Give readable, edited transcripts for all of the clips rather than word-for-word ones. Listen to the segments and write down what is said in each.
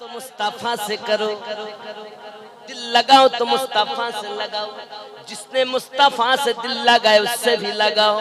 तो मुस्तफा से करो, दिल लगाओ तो मुस्तफा से लगाओ, जिसने मुस्तफा से दिल लगाए उससे भी लगाओ।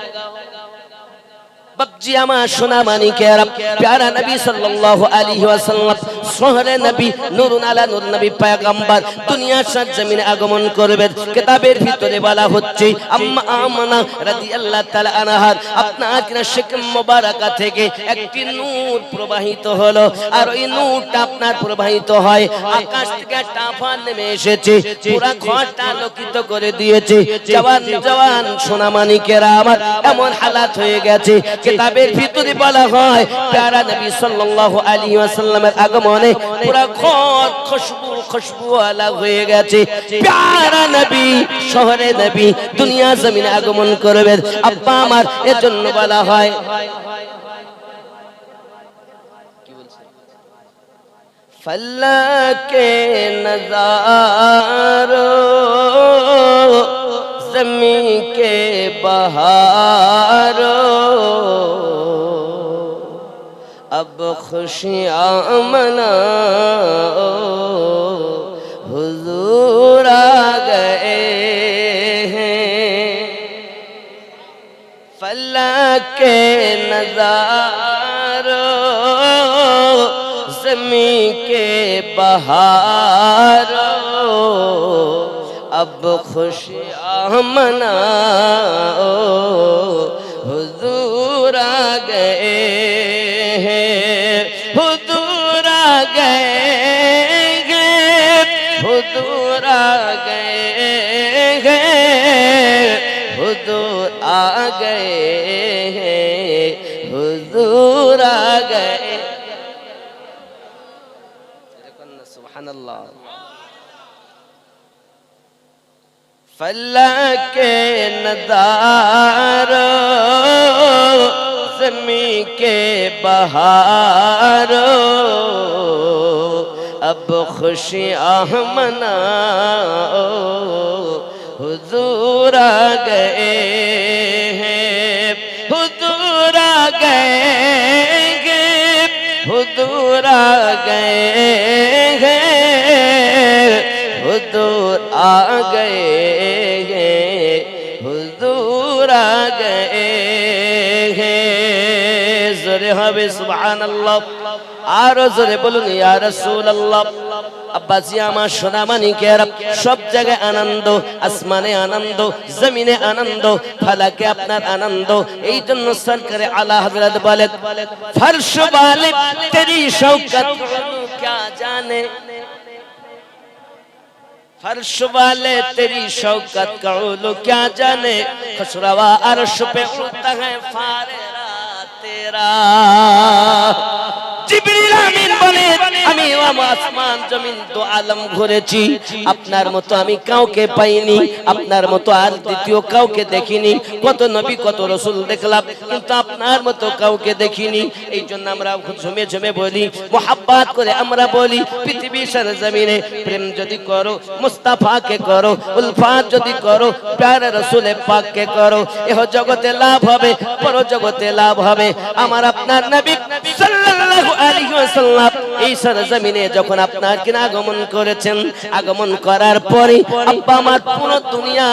बब्जी आमा सोना मानी के अरब प्यारा नबी सल्लल्लाहु अलैहि वसल्लम सोहरे नबी नूरुन अला नूर नबी पैगंबर दुनिया साত জমিনে আগমন করবেন। কিতাবের ভিতরে বলা হচ্ছে আম্মা আমানা রাদিয়াল্লাহু তাআলা আনহার আপনার কিনা শিকম মোবারকা থেকে একটি নূর প্রবাহিত হলো, আর ওই নূরটা আপনার প্রবাহিত হয় আকাশ থেকে টাফা নেমে এসেছে, পুরো ঘরটা আলোকিত করে দিয়েছে। জওয়ান জওয়ান সোনা মানিকেরা আমার এমন হালাত হয়ে গেছে। কিতাবের ভিতরে বলা হয় প্যারা নবী সাল্লাল্লাহু আলাইহি ওয়াসাল্লামের আগমনে পুরো ঘর খুশবু খুশবু আলা হয়ে গেছে। প্যারা নবী শহরে নবী দুনিয়া জমিনে আগমন করবেন। আব্বা আমার এজন্য বলা হয় কি বলছে ফলকে নজারো ज़मीं के बहारों अब खुशियाँ मनाओ हुजूर आ गए हैं। फलके नज़ारों ज़मीं के बहारों अब खुशियाँ मनाओ हुजूर आ गए हैं, हुजूर आ गए हैं, हुजूर आ गए हैं, हुजूर आ गए हैं, हुजूर आ गए। सुब्हानअल्लाह। फलके नज़ारों ज़मीं के बहारों अब खुशियाँ मनाओ हुजूर आ गए हैं, हुजूर आ गए हैं, हुजूर आ गए हैं, हुजूर आ गए हैं, हुजूर आ गए हैं। ज़ोरे हबे सुबहानअल्लाह, आरो ज़ोरे बोलुन या रसूलल्लाह। আব্বাসি আমার সোনা মানিকেরা সব জায়গায় আনন্দ, আসমানে আনন্দ, জমিনে আনন্দ, ফালাকে আপনার আনন্দ। এই জন্য সরকারে আলা হযরত বলেন ফরশ वाले तेरी शौकत क्या जाने, फर्श वाले तेरी शौकत का उलू क्या जाने, खुशरवा अर्श पे उड़ता है फारेरा तेरा। जिब्रील आमीन বলে আমি আসমান জমিন তো আলম ঘুরেছি, আপনার মতো আমি কাউকে পাইনি, আপনার মতো আর দ্বিতীয় কাউকে দেখিনি। কত নবী কত রাসূল দেখলাম কিন্তু আপনার মতো কাউকে দেখিনি। এই জন্য আমরা ঝুমে ঝুমে বলি, মোহাব্বত করে আমরা বলি পৃথিবীর সরজমিনে প্রেম যদি করো মুস্তাফাকে করো, উলফাত যদি করো প্যারা রাসূলে পাককে করো, এহ জগতে লাভ হবে পর জগতে লাভ হবে। আমার আপনার নবী সাল্লাল্লাহু আলাইহি ওয়াসাল্লাম এই সরজমিনে যখন আপনার কিনা আগমন করেছেন, আগমন করার পরে আব্বা আমার পুরো দুনিয়া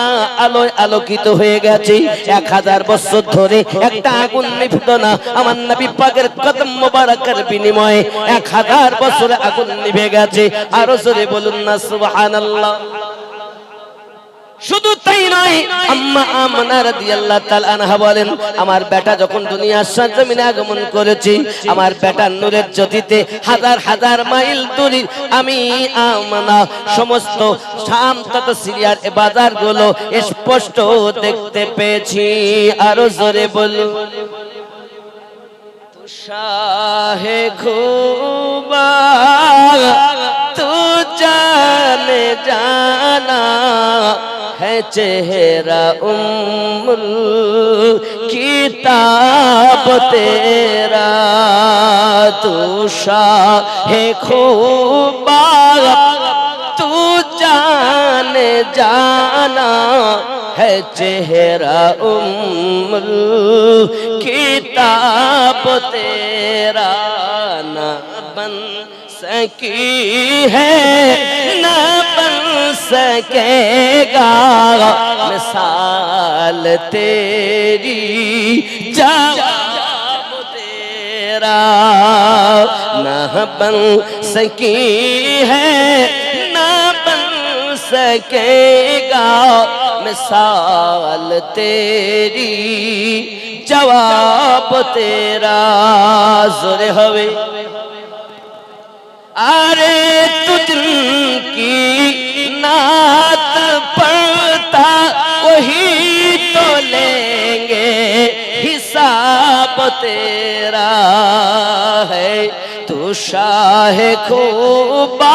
আলোয় আলোকিত হয়ে গেছে। 1000 বছর ধরে একটা আগুন নিভত না, আমার নবী পাকের কদম মোবারকের বিনিময়ে 1000 বছর আগুন নিভে গেছে। আরো জোরে বলুন না সুবহানাল্লাহ। শুধু তাই নয়, আম্মা আমানা রাদিয়াল্লাহু তাআলা আনহা বলেন আমার বেটা যখন দুনিয়ার সরজমিনে আগমন করেছে, আমার বেটার নূরের জ্যোতিতে হাজার হাজার মাইল দূরে আমি আমানা সমস্ত শাম তথা সিরিয়ার বাজারগুলো স্পষ্ট দেখতে পেয়েছি। আরো জোরে বলুন তু শাহে খুবা তু জানে জানা है चेहरा उम्मुल किताब तेरा, तू शाहे खूबा तू जाने जाना है चेहरा उम्मुल किताब तेरा। ना बन सकी है ना बन सकेगा मिसाल तेरी जवाब तेरा ना बन सकी है ना बन सकेगा मिसाल तेरी जवाब तेरा जोरे हवे अरे तुझकी नात पढ़ता वही तो लेंगे हिसाब तेरा है तू शाह खूबा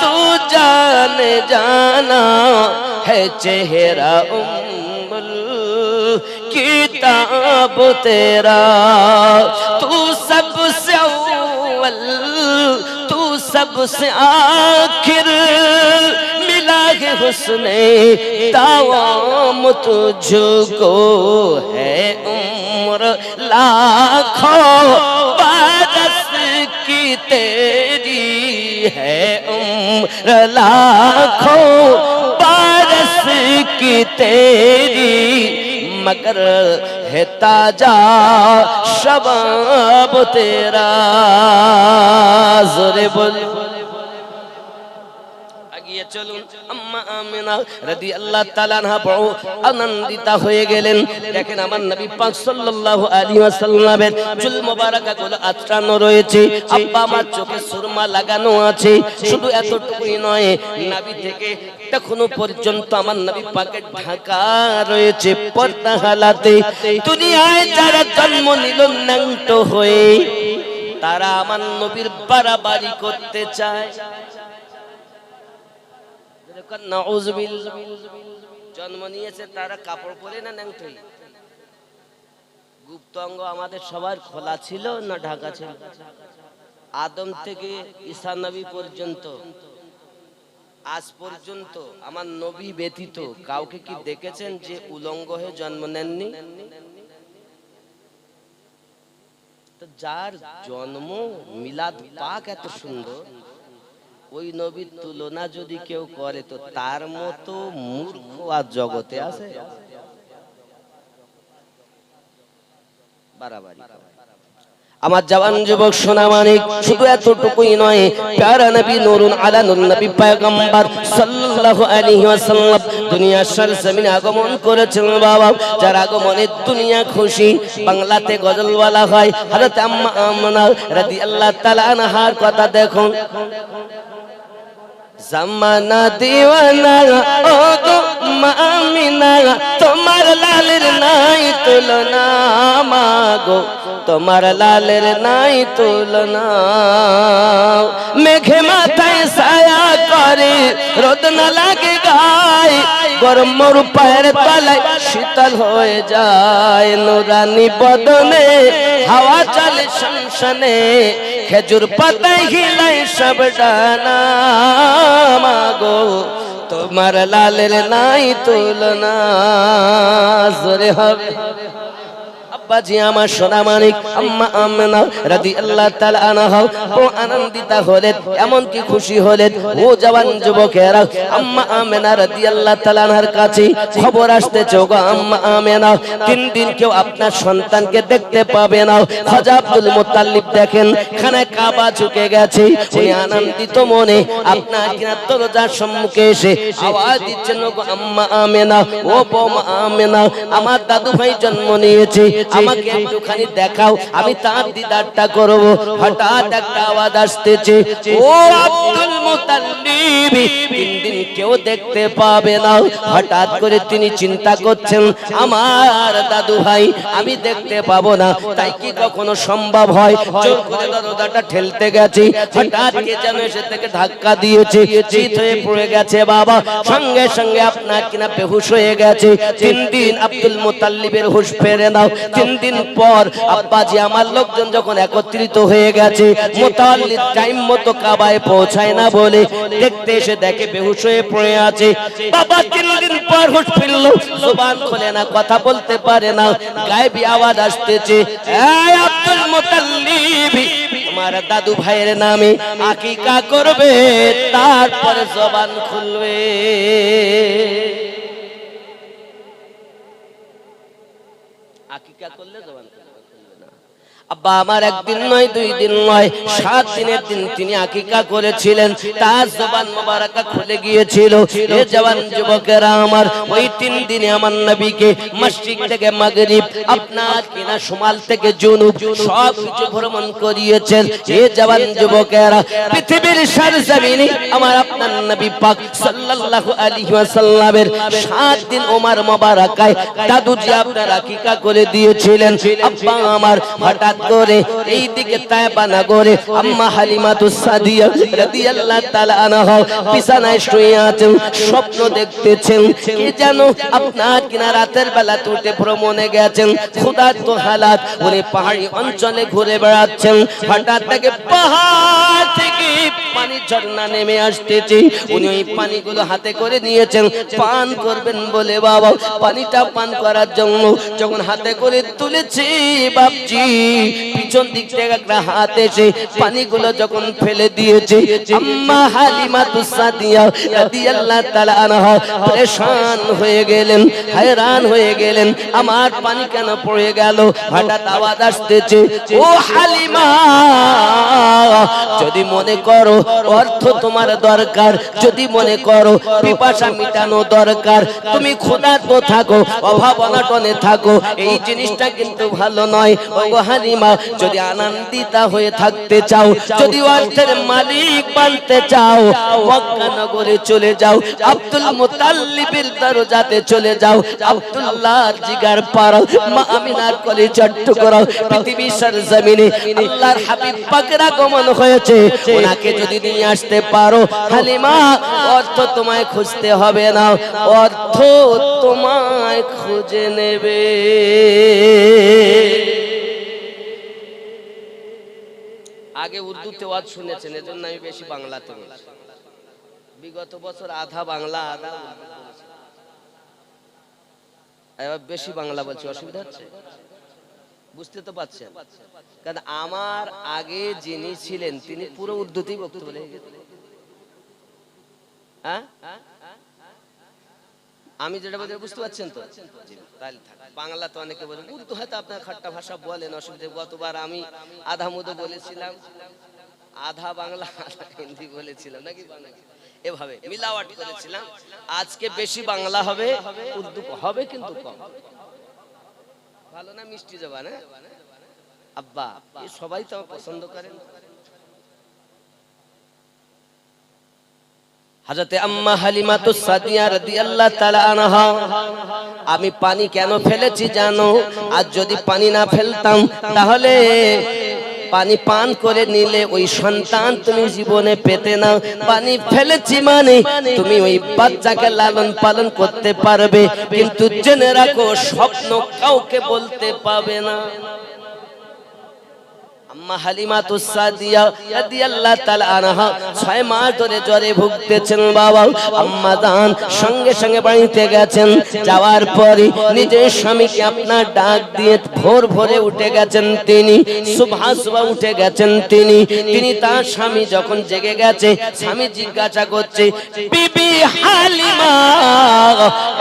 तू जान जाना है चेहरा उम्मुल किताब तेरा तू सबसे अव्वल तू सबसे आखिर मिला है हुस्ने तावाम तुझको है उम्र लाखों बरस की तेरी है उम्र लाखों बरस की तेरी मगर है ताजा शबाब तेरा जोरे बोल आगे चलुन अम्मा आमिना রাদিয়াল্লাহু তাআলা আনহা বড় আনন্দিত হয়ে গেলেন দেখেন আমার নবী পাক সাল্লাল্লাহু আলাইহি ওয়াসাল্লামের চুল মোবারক গুলো আঁচড়ানো রয়েছে আব্বা আমার চোখে সুরমা লাগানো আছে শুধু এতটুকুই নয় নাভি থেকে এখনো পর্যন্ত আমার নবী পাকের ঢাকা রয়েছে পর্দা হালাতে দুনিয়ায় যারা জন্ম নিল ন্যাংট হয়ে তারা আমার নবীর বাড়াবাড়ি করতে চায় নাউযুবিল্লাহ জন্ম নিয়েছে তারা কাপড় পরে না ন্যাংট হয়ে গুপ্ত অঙ্গ আমাদের সবার খোলা ছিল না ঢাকা ছিল আদম থেকে ঈসা নবী পর্যন্ত আজ পর্যন্ত আমার নবী ব্যতীত কাউকে কি দেখেছেন যে উলঙ্গ হয়ে জন্ম নেননি তো যার জন্ম মিলাদ পাক এত সুন্দর ওই নবীর তুলনা যদি কেউ করে তো তার মতো মূর্খ আর জগতে আছে বাড়াবাড়ি আমার জওয়ান যুবক সোনা মানিক শুধু এতটুকুই নয় প্যারা নবী নূরুন আলা নূর নবী পয়গম্বর সাল্লাল্লাহু আলাইহি ওয়াসাল্লাম দুনিয়ার সরজমিনে আগমন করেছেন বাবা যার আগমনে দুনিয়া খুশি বাংলাতে গজল বলা হয় হযরত আম্মা আমিনা রাদিয়াল্লাহু তাআলা আনহার কথা দেখুন জামানা দিওয়ানা ও গো আমিনা তোমার লালের নাই তুলনা মাগো তোমার লালের নাই তুলনা মেঘে মাথায় ছায়া করে রোদ না লাগে গায়ে গরম মরু পায়ের তলায় শীতল হয়ে যায় নুরানি বদনে হাওয়া চলে শনশনে খেজুর পাতায় হিলাই সব ডানা মাগো তোমার লালের নাই তুলনা জোরে হবে আব্বাজি আমার সোনা মানিক আম্মা আমিনা রাদিয়াল্লাহু তাআলা আনহা ও আনন্দিত হলেন এমন কি খুশি হলেন ও জওয়ান যুবকেরা আম্মা আমিনা রাদিয়াল্লাহু তাআলা আনহার কাছে খবর আসতেছে গো আম্মা আমিনা তিন দিন কেউ আপনার সন্তানকে দেখতে পাবে না খাজা আব্দুল মুত্তালিব দেখেন খানায় কাবা ঝুঁকে গেছে ওই আনন্দিত মনে আপনার কিনা দরজার সম্মুখে এসে আওয়াজ দিচ্ছেন গো আম্মা আমিনা ও বৌমা আমিনা আমার দাদু ভাই জন্ম নিয়েছে আমাকে একটুখানি দেখাও আমি তার দিদারটা করব হঠাৎ একটা আওয়াজ আসতেছে ও আব্দুল মুত্তালিব তিন দিন কেউ দেখতে পাবে না হঠাৎ করে তিনি চিন্তা করছেন আমার দাদু ভাই আমি দেখতে পাবো না তাই কি কখনো সম্ভব হয় জোর করে দরজাটা ঠেলতে গেছে হঠাৎ কে যেন এসে থেকে ধাক্কা দিয়েছে চিত হয়ে পড়ে গেছে বাবা সঙ্গে সঙ্গে আপনার কিনা বেহুশ হয়ে গেছে তিন দিন আব্দুল মুত্তালিবের হুঁশ ফেরে নাও তিন দিন পর আব্বাজি আমার লোকজন যখন একত্রিত হয়ে গেছে মুত্তালিব টাইম মতো কাবায় পৌঁছায় না বলে দেখতে এসে দেখে বেহুশ হয়ে পড়ে আছে বাবা তিন দিন পর হুঁশ ফিরল জবান খোলে না কথা বলতে পারে না গায়েবী আওয়াজ আসতেছে এই আব্দুল মুত্তালিব আমার দাদু ভাইয়ের নামে আকিকা করবে, তারপরে জবান খুলবে। আকিকা করলে জবান খুলবে না। আব্বা আমার একদিন নয়, 2 দিন নয়, 7 দিনের দিন তিনি আকিকা করেছিলেন। তার জবান মোবারকা খুলে গিয়েছিল। এ জওয়ান যুবকেরা আমার, ওই 3 দিনে আমার নবীকে মশরিক থেকে মাগরিব, আপনার কিনা শুমাল থেকে জুনুব সব কিছু ভ্রমণ করিয়েছেন। এ জওয়ান যুবকেরা, পৃথিবীর সরজমিনে আমার আপনার নবী পাক সাল্লাল্লাহু আলাইহি ওয়াসাল্লামের 7 দিন ওমর মোবারকায় দাদুজি আপনার আকিকা করে দিয়েছিলেন। আব্বা আমার হঠাৎ করে এই দিকে তায়েবা নগরে আম্মা হালিমাতুস সাদিয়া রাদিয়াল্লাহু তাআলা আনহা বিছানায় শুয়ে আছেন, স্বপ্ন দেখতেছেন। কে জানো আপনার কিনা রাতের বেলা উঠে ভ্রমণে গেছেন, ক্ষুধার্ত হালাত, উনি পাহাড়ি অঞ্চলে ঘুরে বেড়াচ্ছেন। হঠাৎ থেকে পাহাড় থেকে পানি ঝর্ণা নেমে আসতেছে। উনি ওই পানিগুলো হাতে করে নিয়েছেন, পান করবেন বলে বাবা পানিটা পান করার জন্য যখন হাতে করে তুলেছি, বাপজি পিছন দিক থেকে একটা হাত এসে পানিগুলো যখন ফেলে দিয়েছে, আম্মা হালিমাতুস সাদিয়া রাদিয়াল্লাহু তাআলা আনহা পরেশান হয়ে গেলেন, hayran হয়ে গেলেন। আমার পানি কেন পড়ে গেল? হঠাৎ আওয়াজ আসতেছে, ও হালিমা, যদি মনে করো অর্থ তোমার দরকার, যদি মনে করো পিপাসা মিটানো দরকার, তুমি ক্ষুধার্ত থাকো, অভাব অনটনে থাকো, এই জিনিসটা কিন্তু ভালো নয়। ও হালিমা, যদি আনন্দিতা হয়ে থাকতে চাও, যদি অর্থের মালিক বানতে চাও, মক্কা নগরে চলে যাও, আব্দুল মুতাল্লিবের দরজাতে চলে যাও, আব্দুল্লাহর জিগার পাড়াও, মা আমিনার কলিজার টুকরা, পৃথিবীর সরজমিনে আল্লাহর হাবিব পাকের আগমন হয়েছে, ওনাকে যদি নিয়ে আসতে পারো, হালিমা অর্থ তোমায় খুঁজতে হবে না, অর্থ তোমায় খুঁজে নেবে। আগে উর্দুতে ওয়াজ শুনেছেন, এজন্য আমি বেশি বাংলাতে বলছি। বিগত বছর আধা বাংলা আধা উর্দু বলেছি, এবার বেশি বাংলা বলছি। অসুবিধা হচ্ছে? বুঝতে তো পারছেন? কারণ আমার আগে যিনি ছিলেন তিনি পুরো উর্দুতেই বক্তব্য লিখে গেছেন। হ্যাঁ, আমি যেটা বলছি বুঝতে পারছেন তো? তাহলে বাংলা তো অনেকে বলেন, উর্দু হয়তো আপনার খাট্টা ভাষা বলেন, অসুবিধা। গতবার আমি আধা মুদো বলেছিলাম, আধা বাংলা আধা হিন্দি বলেছিলাম, নাকি এভাবে মিলাওয়াট করেছিলাম। আজকে বেশি বাংলা হবে, উর্দু হবে কিন্তু কম। ভালো না মিষ্টি জবান? আব্বা সবাই তো পছন্দ করেন। হযরতে আম্মা হালিমাতুস সাদিয়া রাদিয়াল্লাহু তাআলা আনহা, আমি পানি কেন ফেলেছি জানো? আর যদি পানি না ফেলতাম তাহলে পানি পান করে নিলে ওই সন্তান তুমি জীবনে পেতে না। পানি ফেলেছি মানে তুমি ওই বাচ্চাকে লালন পালন করতে পারবে, কিন্তু জেনে রাখো স্বপ্ন কাউকে বলতে পাবে না। আম্মা হালিমাতুস সাদিয়া রাদিয়াল্লাহু তাআলা আনহা 6 মাস ধরে জ্বরে ভুগতেছেন বাবা। আম্মা জান সঙ্গে সঙ্গে বাড়িতে গেছেন, যাওয়ার পরে নিজের স্বামীকে আপনার ডাক দিয়ে ভোর ভোরে উঠে গেছেন তিনি, সুবহা সুবহা উঠে গেছেন তিনি। তার স্বামী যখন জেগে গেছে, স্বামী জিজ্ঞাসা করছে, বিবি হালিমা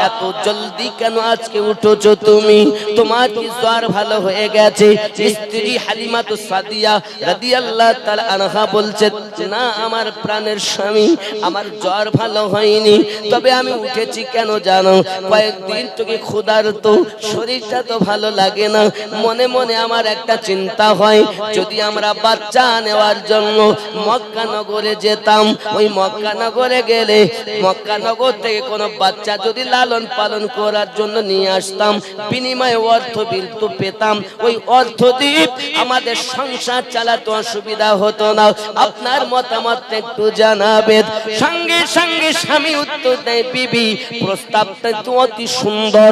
এত জলদি কেন আজকে উঠেছো তুমি? তোমার কি জ্বর ভালো হয়ে গেছে? স্ত্রী হালিমাতুস সাদিয়া রাদিয়াল্লাহু তাআলা আনহা বলছে, না আমার প্রাণের স্বামী, আমার জ্বর ভালো হয়নি, তবে আমি উঠেছি কেন জানো? কয়েকদিন থেকে ক্ষুধার্ত, শরীরটা তো ভালো লাগে না, মনে মনে আমার একটা চিন্তা হয়, যদি আমরা বাচ্চা নেওয়ার জন্য মক্কা নগরে যেতাম, ওই মক্কা নগরে গেলে মক্কা নগর থেকে কোনো বাচ্চা যদি লালন পালন করার জন্য নিয়ে আসতাম, বিনিময়ে অর্থ বিলতো পেতাম, ওই অর্থ দিয়ে আমাদের সংসার চালাতে অসুবিধা হতো না। আপনার মতামত একটু জানাবেন। সঙ্গে সঙ্গে স্বামী উত্তর দেয়, বিবি প্রস্তাবটা তো অতি সুন্দর,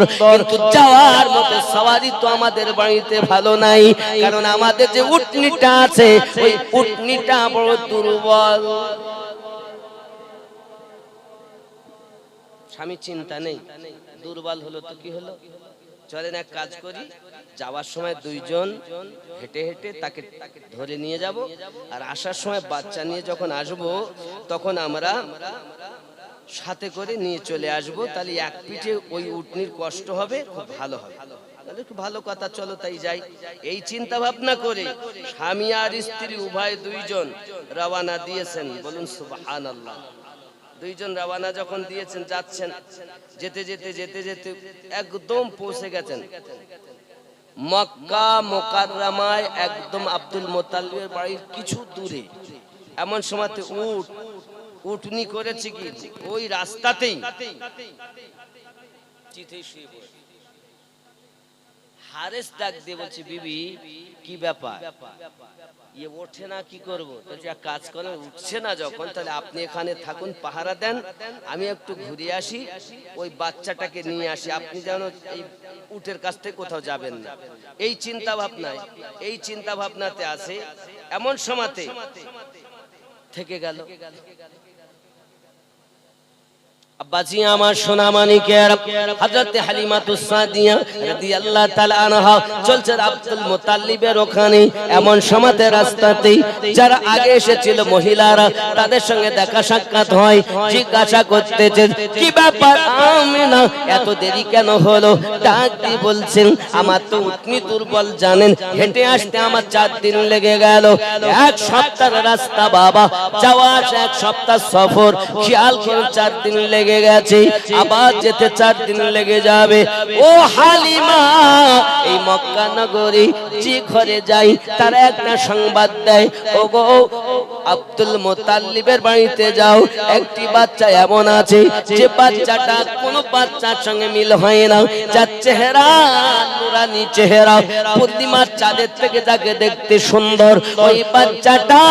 কিন্তু যাওয়ার মতো সওয়ারি তো আমাদের বাড়িতে ভালো নাই, কারণ আমাদের যে উটনিটা আছে ওই উটনিটা বড় দুর্বল। স্বামী চিন্তা নেই, দুর্বল হলো তো কি হলো, চলেন এক কাজ করি, যাওয়ার সময় দুইজন হেঁটে হেঁটে তাকে ধরে নিয়ে যাব, আর আসার সময় বাচ্চা নিয়ে যখন আসব তখন আমরা সাথে করে নিয়ে চলে আসব। তাহলে এক পিঠে ওই উটনির কষ্ট হবে, খুব ভালো হবে। তাহলে একটু ভালো কথা, চলো তাই যাই। এই চিন্তা ভাবনা করে স্বামী আর স্ত্রী উভয় দুইজন রওনা দিয়েছেন। বলুন সুবহানাল্লাহ। দুইজন রওনা যখন দিয়েছেন, যাচ্ছেন, যেতে যেতে যেতে যেতে একদম পৌঁছে গেছেন মক্কা মুকাররমায়, একদম আব্দুল মুত্তালিবের বাড়ির কিছু দূরে। এমন সময়তে উটনি করেছে কি ওই রাস্তাতেই চিতেই শুয়ে পড়ে। হারেস ডাক দিয়ে বলছে, বিবি কি ব্যাপার, ইয়ে ওঠে না, কি করবো? বলছে এক কাজ করেন, উঠছে না যখন, তাহলে আপনি এখানে থাকুন, পাহারা দেন, আমি একটু ঘুরে আসি, ওই বাচ্চাটাকে নিয়ে আসি, আপনি যেন এই উটের কাছ থেকে কোথাও যাবেন না। এই চিন্তা ভাবনাতে আছে। এমন সময়তে থেকে গেল। আব্বাজি আমার সোনা মানিকের হযরত হালিমাতুস সাদিয়া রাদিয়াল্লাহু তাআলা আনহা চলছে আব্দুল মুত্তালিবের ওখানে। এমন সময়তে রাস্তাতেই যারা আগে এসেছিল মহিলারা, তাদের সঙ্গে দেখা সাক্ষাৎ হয়। জিজ্ঞাসা করতেছে, কি ব্যাপার আমিনা, এত দেরি কেন হলো? ডাক দিয়ে বলছেন, আমার তো উটনি দুর্বল, জানেন, হেঁটে আসতে আমার 4 দিন লেগে গেল। এক সপ্তাহের রাস্তা বাবা, যাওয়া আসা 1 সপ্তাহ সফর, খেয়াল করে 4 দিন লেগে গেছে, আবার যেতে 4 দিন লেগে যাবে। ও হালিমা, এই মক্কা নগরী যে ঘরে যাই তারা একটা সংবাদ দেয়, ও গো আব্দুল মুত্তালিবের বাড়িতে যাও, একটি বাচ্চা এমন আছে যে বাচ্চাটা কোনো বাচ্চার সঙ্গে মিল হয় না, যার চেহারা নুরানি চেহারা, পূর্ণিমার চাঁদের থেকে যাকে দেখতে সুন্দর, ওই বাচ্চাটা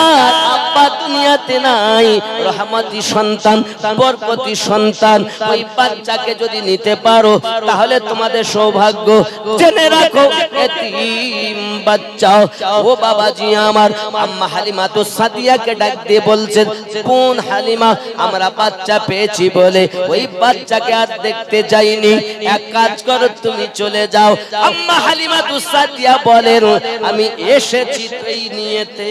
আব্বা দুনিয়াতে নাই, রহমতি সন্তান, বরকতি সন্তান। ওই বাচ্চাকে যদি নিতে পারো তাহলে তোমাদের সৌভাগ্য। জেনে রাখো এতিম বাচ্চা। ও বাবাজি আমার, আম্মা হালিমাতুস সাদিয়াকে ডাক দিয়ে বলছেন, কোন হালিমা, আমরা বাচ্চা পেয়েছি বলে ওই বাচ্চাকে আর দেখতে যাইনি, এক কাজ করো তুমি চলে যাও। আম্মা হালিমাতুস সাদিয়া বলেন, আমি এসেছি এই নিয়েতে।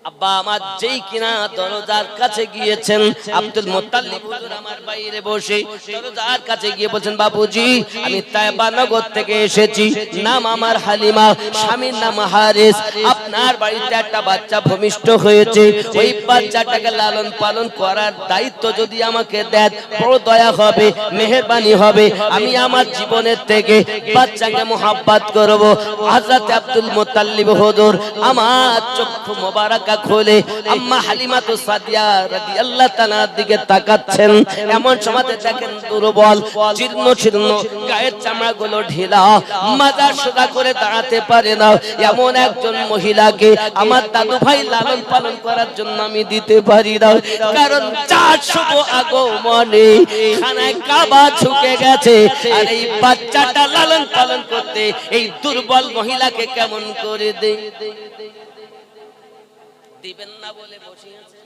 আব্বা আমার যেই কিনা দরজার কাছে গিয়েছেন, আব্দুল মুত্তালিব হুজুর আমার বাইরে বসে দরজার কাছে গিয়ে বলছেন, বাবুজি আমি তায়েবা নগর থেকে এসেছি, নাম আমার হালিমা, স্বামীর নাম হারিস, আপনার বাড়িতে একটা বাচ্চা ভূমিষ্ঠ হয়েছে, ওই বাচ্চাটাকে লালন পালন করার দায়িত্ব যদি আমাকে দেন, বড় দয়া হবে, মেহেরবানি হবে, আমি আমার জীবনের থেকে বাচ্চাকে মোহাব্বত করব। হযরত আব্দুল মুত্তালিব হুজুর আমার চক্ষু মোবারক খোলে আম্মা হালিমাতুস সাদিয়া রাদিয়াল্লাহু তাআলার দিকে তাকাচ্ছেন। এমন সময় দেখেন দুর্বল, জীর্ণ শীর্ণ, গায়ের চামড়াগুলো ঢিলা, মাজা সোজা করে দাঁড়াতে পারে না, এমন একজন মহিলাকে আমার দাদু ভাই লালন পালন করার জন্য আমি দিতে পারি না, কারণ 400 আগমনে খানায় কাবা ঝুঁকে গেছে, আর এই বাচ্চাটা লালন পালন করতে এই দুর্বল মহিলাকে কেমন করে দেই? দিবেন না বলে বসে আছেন,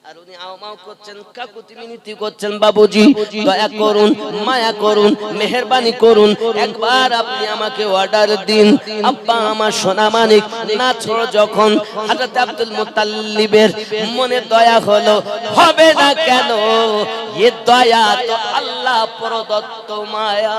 আর উনি আওমাও করছেন, কাকুতি মিনতি করছেন, বাবুজি দয়া করুন, মায়া করুন, মেহেরবানি করুন, একবার আপনি আমাকে অর্ডার দিন। আব্বা আমার সোনা মানিক না ছোড়ো যখন হযরত আব্দুল মুত্তালিবের মনে দয়া হলো, হবে না কেন, এ দয়া তো আল্লাহ প্রদত্ত মায়া।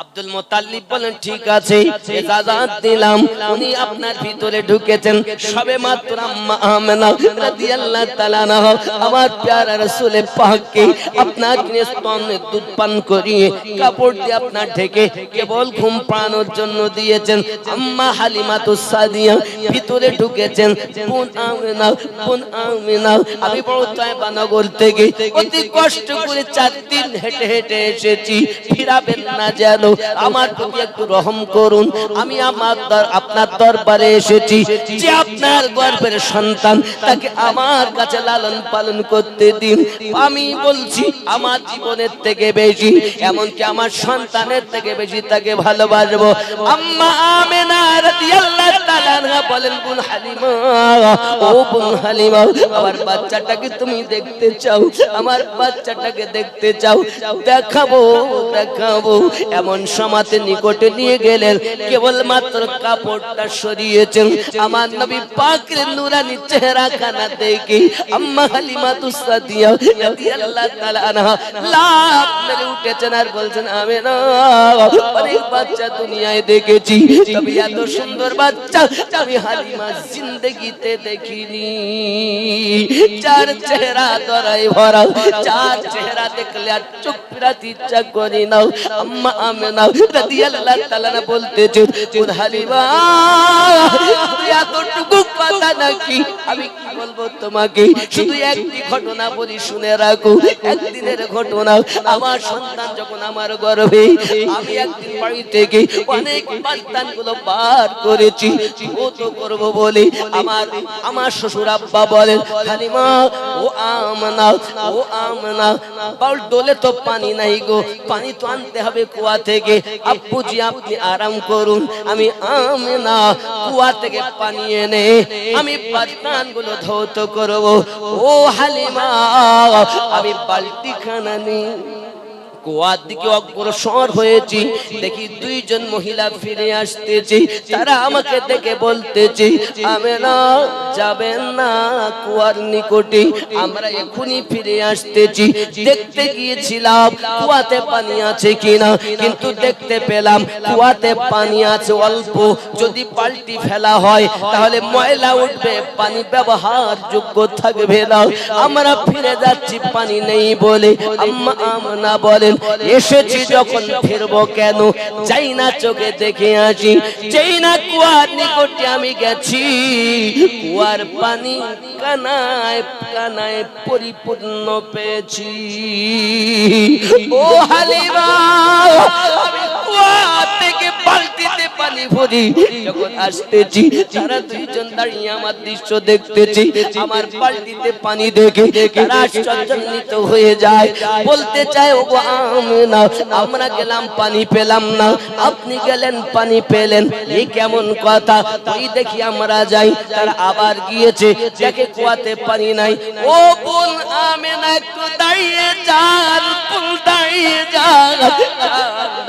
আব্দুল মুত্তালিব বলেন, ঠিক আছে, ইজাজত দিলাম। উনি আপনার ভিতরে ঢুকেছেন, সবে মাত্র আম্মা আমেনা রাদিয়াল্লাহু তাআলা আনহা আমার প্যারা রাসূল পাককে আপনার স্তনে দুধ পান করিয়ে কাপড় দিয়ে আপনার ঢেকে কেবল ঘুম পাড়ানোর জন্য দিয়েছেন। আম্মা হালিমাতুস সাদিয়া ভিতরে ঢুকেছেন, বোন আমেনা, বোন আমেনা, আমি বড় তায়েবা নগর থেকে অতি কষ্ট করে 4 দিন হেঁটে হেঁটে এসেছি, ফিরাবেন না যেন, আমার প্রতি একটু রহম করুন। আমি আপনার দরবারে এসেছি, যে আপনার গর্ভের সন্তান, তাকে আমার কাছে লালন পালন করতে দিন। আমি বলছি আমার জীবনের থেকে বেশি, এমনকি আমার সন্তানের থেকে বেশি তাকে ভালোবাসবো। আম্মা আমেনা রাদিয়াল্লাহু তাআলা বলেন বোন হালিমা, ও বোন হালিমা, আমার বাচ্চাটাকে তুমি দেখতে চাও, আমার বাচ্চাটাকে দেখতে চাও, দেখাবো দেখাবো। এমন সমাতে নিকটে নিয়ে গেলেন, কেবলমাত্র কাপড়টা সরিয়েছেন, আমার নবী পাকের নূরানি চেহারা খানা দেখে আম্মা হালিমা তুসাদিয়া রাদিয়াল্লাহু তাআলা আনহা লাফ মেরে উঠেছেন আর বলছেন, আমিনা অনেক বাচ্চা দুনিয়ায় দেখেছি, তবে এত সুন্দর বাচ্চা আমি হালিমা জিন্দেগিতে দেখিনি। যার চেহারা দরাই ভরা, যার চেহারা দেখলে আর চোখ ফেরাতে ইচ্ছা করি না। আম্মা আমিনা রাদিয়াল্লাহু তাআলা বলতেছেন, ও হালিমা এতটুকু কথা নাকি, আমি কি বলবো তোমাকে, শুধু একটি ঘটনা বলি শুনে রাখো। একদিনের ঘটনা, আমার সন্তান যখন আমার গর্ভে, আমি একদিন বাড়ি থেকে অনেক সন্তানগুলো বার করেছি, ও তো করবো বলে আমার শ্বশুর আব্বা বলেন, হালিমা ও আমনা, ও আমনা বাউল ডোলে তো পানি নাই গো, পানি তো আনতে হবে কুয়া থেকে, আব্বুজি আপনি আরাম করুন, আমি আমনা কুয়া থেকে পানি এনে আমি বাচ্চাগুলো ধৌত করবো। ও হালিমা আমি বালতি খানা নিই কুয়ার দিকে অগ্রসর হয়েছি, দেখি দুইজন মহিলা ফিরে আসতেছি, তারা আমাকে দেখে বলতেছি, আমেনা যাবেন না কুয়ার নিকটে, আমরা এখনই ফিরে আসতেছি। দেখতে গিয়েছিলাম কুয়াতে পানি আছে কিনা, কিন্তু দেখতে পেলাম কুয়াতে পানি আছে অল্প, যদি বালতি ফেলা হয় তাহলে ময়লা উঠবে, পানি ব্যবহার যোগ্য থাকবে না, আমরা ফিরে যাচ্ছি পানি নেই বলে। আম্মা আমনা বলে, এসেছি যখন ফিরবো কেন, যাই না চোখে দেখে আসি। যেই না কুয়ার নিকটে আমি গেছি, কুয়ার পানি কানায় কানায় পরিপূর্ণ পেয়েছি। ও হালিমা আমি কুয়া থেকে বালতিতে পানি ভরি যখন আসতেছি, তারা দুইজন দাঁড়িয়ে আমার দৃশ্য দেখতেছি, আমার বালতিতে পানি দেখে তারা আশ্চর্যান্বিত হয়ে যায়, বলতে চায়, ও আমিনা আমরা গেলাম পানি পেলাম না, আপনি গেলেন পানি পেলেন, এই কেমন কথা। ওই দেখি আমরা যাই, তারা আবার গিয়েছে, দেখে কুয়াতে পানি নাই। ও বোন আমিনা একটু দাঁড়িয়ে যান, বোন দাঁড়িয়ে যান,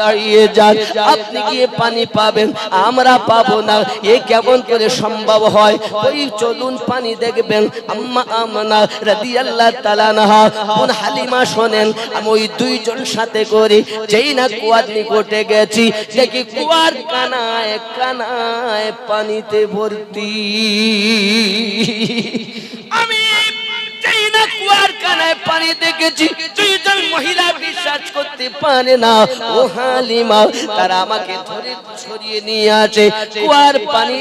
দাঁড়িয়ে যান, আপনি গিয়ে পানি পাবেন, আমরা পাবো না, এ কেমন করে সম্ভব হয়। ওই চলুন পানি দেখবেন। আম্মা আমনা রাদিয়াল্লাহু তাআলা আনহা বোন হালিমা শোনেন, আমি ওই দুইজন সাথে করে যেই না কুয়ার নিকটে গেছি, দেখি কুয়ার কানায় কানায় পানিতে ভর্তি। আমি যেই না কুয়ার কানায় পানি দেখেছি, দুইজন মহিলা বিশ্বাস করতে পারে না। ও হালিমা তারা আমাকে ধরে সরিয়ে নিয়ে আসে, কুয়ার পানি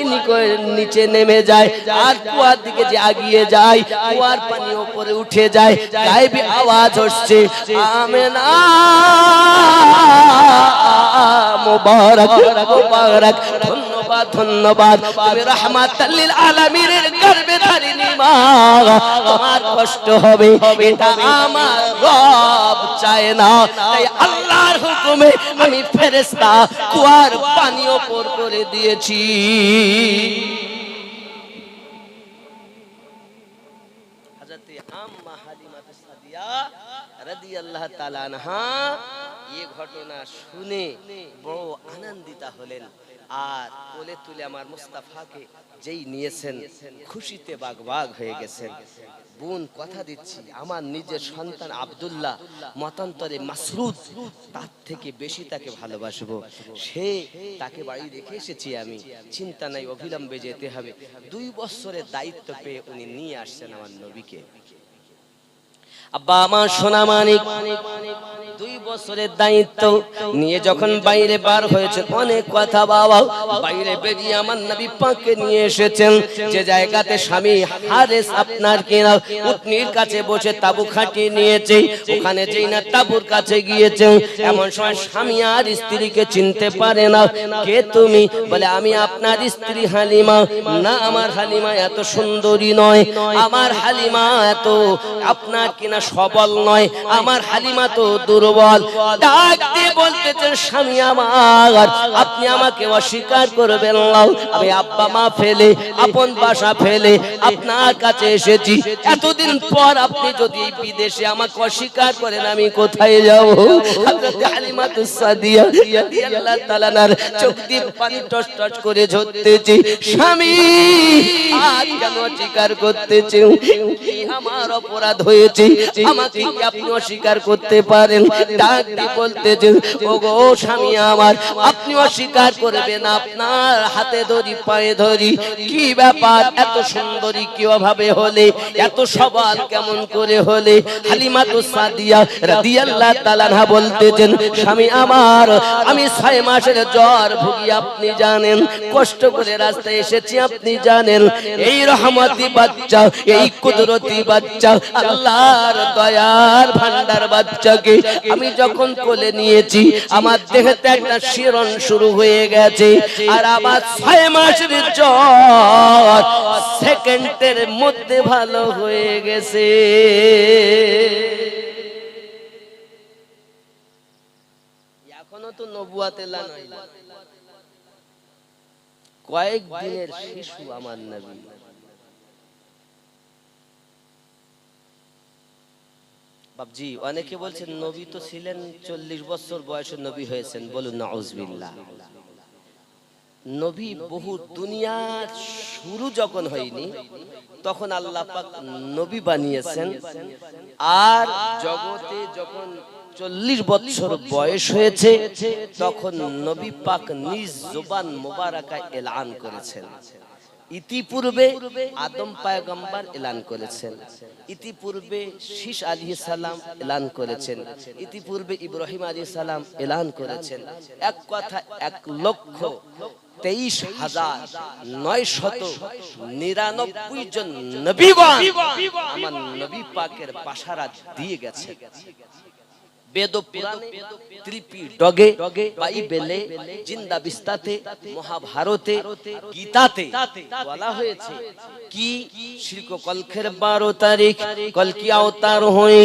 নিচে নেমে যায়, আর কুয়ার দিকে যে আগিয়ে যায়, কুয়ার পানি উপরে উঠে যায়, গায়েবী আওয়াজ হচ্ছে, আমিনা মুবারক মুবারক, ধন্যবাদ ধন্যবাদ, তুমি রাহমাতাল লিল আলামিনের গর্ভে ধারিনি মা, তোমার কষ্ট হবে এটা আমার রব চায় না, তাই আল্লাহর হুকুমে আমি ফেরেশতা কুয়ার পানি উপর করে দিয়েছি। হযরত আম্মা হালিমা সাদিয়া রাদিয়াল্লাহু তাআলা আনহা এই ঘটনা শুনে বড় আনন্দিতা হলেন, আর কোলে তুলে আমার মুস্তাফাকে যেই নিয়েছেন, খুশিতে বাগবাগ হয়ে গেছেন। বোন কথা দিচ্ছি, আমার নিজের সন্তান আব্দুল্লাহ মতান্তরে মাসরুদ, তার থেকে বেশি তাকে ভালোবাসবো, সে তাকে বাড়ি রেখে এসেছি আমি, চিন্তা নাই অবিলম্বে যেতে হবে। 2 বছরের দায়িত্ব পেয়ে উনি নিয়ে আসছেন আমার নবীকে। আব্বা আমার সোনা মানিক 2 বছরের দায়িত্ব নিয়ে যখন বাইরে বার হয়েছে, অনেক কথা বাবা, বাইরে বেরিয়ে আমার নবী পাককে নিয়ে এসেছেন, যে জায়গাতে স্বামী হারেস আপনার কিনা উটনির কাছে বসে তাবু খাটিয়ে নিয়েছে, ওখানে যেই না তাবুর কাছে গিয়েছে, এমন সময় স্বামী আর স্ত্রীকে চিনতে পারে না, কে তুমি? বলে আমি আপনার স্ত্রী হালিমা। না, আমার হালিমা এত সুন্দরী নয়, আমার হালিমা এত আপনার কিনা সবল নয়, আমার হালিমা তো দুর্বল। ডাক দিয়ে বলতেছেন স্বামী আমার আপনি আমাকে অস্বীকার করবেন না, আমি আব্বা মা ফেলে আপন বাসা ফেলে আপনার কাছে এসেছি, এতদিন পর আপনি যদি বিদেশে আমাকে অস্বীকার করেন আমি কোথায় যাব? হযরত হালিমাতুস সাদিয়া রাদিয়াল্লাহু তাআলা নার চোখ দিয়ে পানি টস টস করে ঝরতেছে, স্বামী আজ কেন অস্বীকার করতেছে? কি আমার অপরাধ হয়েছে আমাকে কি আপনি অস্বীকার করতে পারেন? ডাক দিয়ে বলতেছে ওগো স্বামী আমার আপনি অস্বীকার করবেন, আপনার হাতে ধরি পায়ে ধরি, কি ব্যাপার এত সুন্দরী কিভাবে হলে, এত সবাল কেমন করে হলে? হালিমাতুস সাদিয়া রাদিয়াল্লাহু তাআলা আনহা বলতেছেন স্বামী আমার আমি 6 মাসের জ্বর ভুগি আপনি জানেন, কষ্ট করে রাস্তায় এসেছি আপনি জানেন, এই রহমতি বাচ্চা এই কুদরতি বাচ্চা আল্লাহর দয়ার ভান্ডার বাচ্চাকে আমি যখন কোলে নিয়েছি আমার দেহেতে একটা শিরন শুরু হয়ে গেছে, আর আমার 6 মাসের জ্বর সেকেন্ডের মধ্যে ভালো হয়ে গেছে। এখনো তো নবুয়াত এলান হয়নি, কয়েক দিনের শিশু আমার নবী। বাবজি অনেকে বলছেন নবী তো ছিলেন 40 বছর বয়সে নবী হয়েছেন, বলুন নাউজুবিল্লাহ। নবী বহু দুনিয়ার শুরু যখন হয়নি তখন আল্লাহ পাক নবী বানিয়েছেন, আর জগতে যখন 40 বছর বয়স হয়েছে তখন নবী পাক নিজ জবান মোবারকায় এলান করেছেন। ইতিপূর্বে আদম পয়গম্বর এলান করেছেন, ইতিপূর্বে শীষ আলাইহিস সালাম এলান করেছেন, ইতিপূর্বে ইব্রাহিম আলাইহিস সালাম এলান করেছেন। এক কথা 1,23,999 জন নবীগণ আমার নবী পাকের বাশারাত দিয়ে গেছে। বেদ পুরাণে, ত্রিপিটকে, বাইবেলে, জিন্দা বিস্তাতে, মহাভারতে, গীতাতে বলা হয়েছে কি শিরক কলখের 12 তারিখ কলকি অবতার হয়ে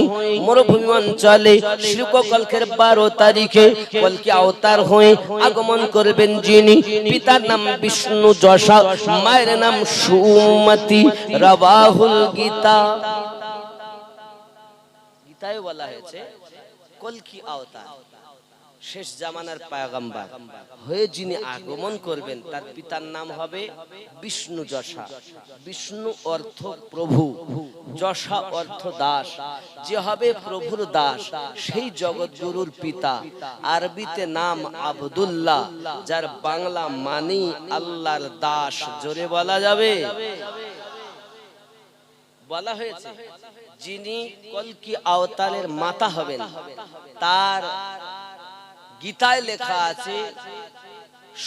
মরুভূমি অঞ্চলে, শিরক কলখের 12 তারিখে কলকি অবতার হয়ে আগমন করবেন যিনি, পিতার নাম বিষ্ণু যশা, মায়ের নাম সুমতি, রাবাহুল গীতা। গীতায় বলা হয়েছে কলকি অবতার শেষ জামানার পয়গম্বর হয়ে যিনি আগমন করবেন তার পিতার নাম হবে বিষ্ণু যশা। বিষ্ণু অর্থ প্রভু, যশা অর্থ দাস, যে হবে প্রভুর দাস সেই জগৎগুরুর পিতা। আরবিতে নাম আব্দুল্লাহ, যার বাংলা মানি আল্লাহর দাস। জোরে বলা যাবে? বলা হয়েছে যিনি কলকি অবতারের মাতা হবেন তার গীতায় লেখা আছে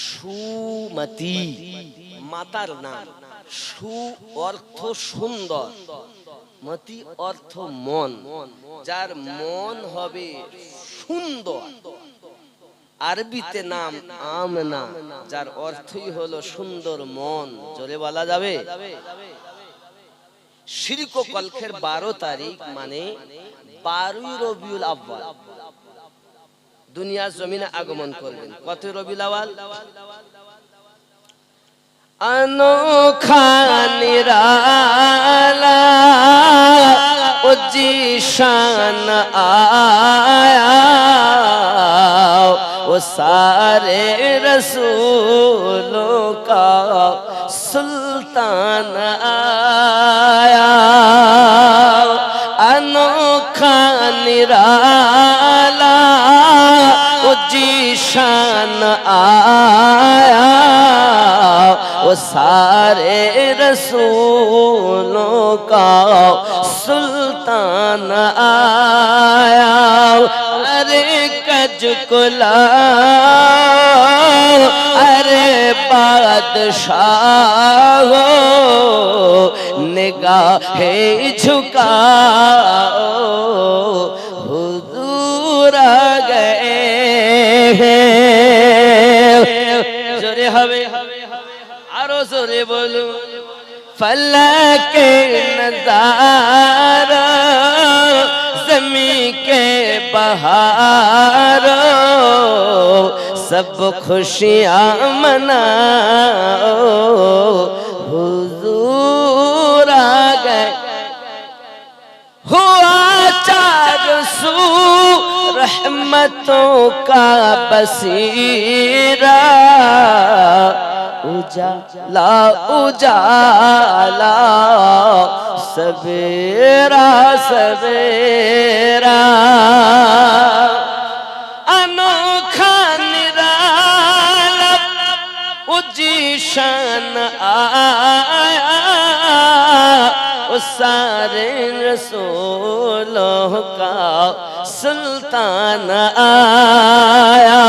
সুমতি, মাতার নাম। সু অর্থ সুন্দর, মতি অর্থ মন, যার মন হবে সুন্দর। আরবিতে নাম আমনা, যার অর্থই হলো সুন্দর মন। জোরে বলা যাবে? শিরক কলখের 12 তারিখ মানে 12ই রবিউল আউয়াল দুনিয়ার জমিনে আগমন করবেন। কত রবিউল আউয়াল? अनोखा निराला ओ जीशान आया वो सारे रसूलों का सुल्तान आया। अनोखा निराला वो जीशान आया वो सारे रसूलों का सुल्तान आया। अरे कज कुला अरे बादशाह निगाहे झुकाओ हुजूर आ गए हैं। जोरे हवे आरो जोरे बोलो फलक नज़ारा ज़मीं के बहारों सब खुशियाँ मनाओ हुजूर आ गए हुआ चार सू रहमतों का बसीरा उजाला उजाला सवेरा सवेरा अनोखा निराला उजी शान आया उस सारे रसूलों का सुल्तान आया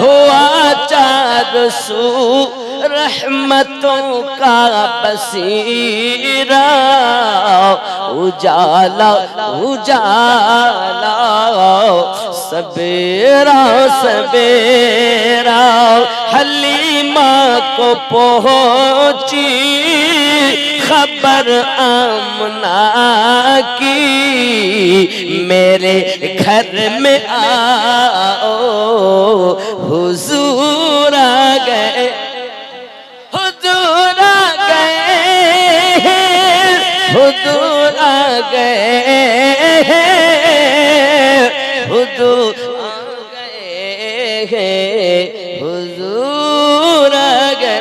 हुआ चार सू रहमतों का बसीरा उजाला उजाला सवेरा सवेरा हलीमा को पहुंची खबर आमना की मेरे घर में आओ हुजूर आ गए हुजूर आ गए हुजूर आ गए हुजूर आ गए हुजूर आ गए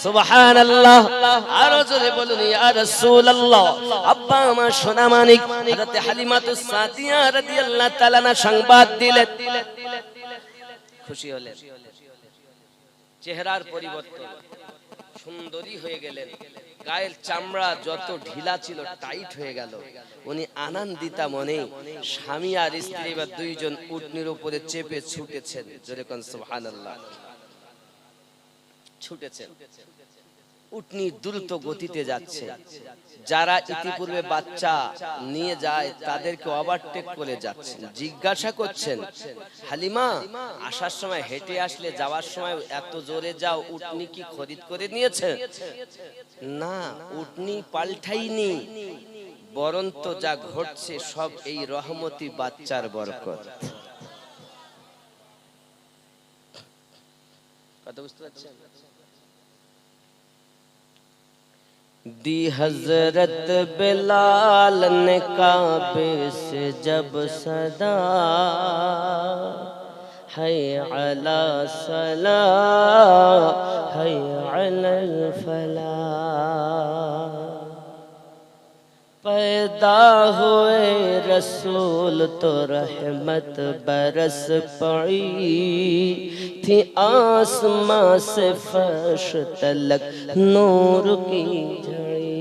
सुबहान अल्लाह आरो जोरे बोलुन या रसूल अल्लाह अब्बा আমার সোনা মানিক হযরত হালিমাতুস সাদিয়া রাদিয়াল্লাহু তাআলা না সংবাদ দিলেন খুশি হলেন চেহারার পরিবর্তন সুন্দরী হয়ে গেলেন গায়ের চামড়া যত ঢিলা ছিল টাইট হয়ে গেল উনি আনন্দিতা মনে স্বামী আর স্ত্রী বা দুইজন উটনির উপরে চেপে ছুটেছেন জোরে কোন সুবহানাল্লাহ ছুটেছেন উটনি দ্রুত গতিতে যাচ্ছে যারা ইতিপূর্বে বাচ্চা নিয়ে যায় তাদেরকে ওভারটেক করে যাচ্ছেন জিজ্ঞাসা করছেন হালিমা আসার সময় হেঁটে আসলে যাওয়ার সময় এত জোরে যাও উটনি কি খরিদ করে নিয়েছে না উটনি পাল্টাইনি বরন্ত যা ঘটছে সব এই রহমতি বাচ্চার বরকত কথা বুঝতে পারছেন दी हजरत बिलाल ने काबे से जब सदा है अला सला है अलल फला पैदा हुए रसूल तो रहमत बरस पड़ी थी आसमां से फर्श तलक नूर की झड़ी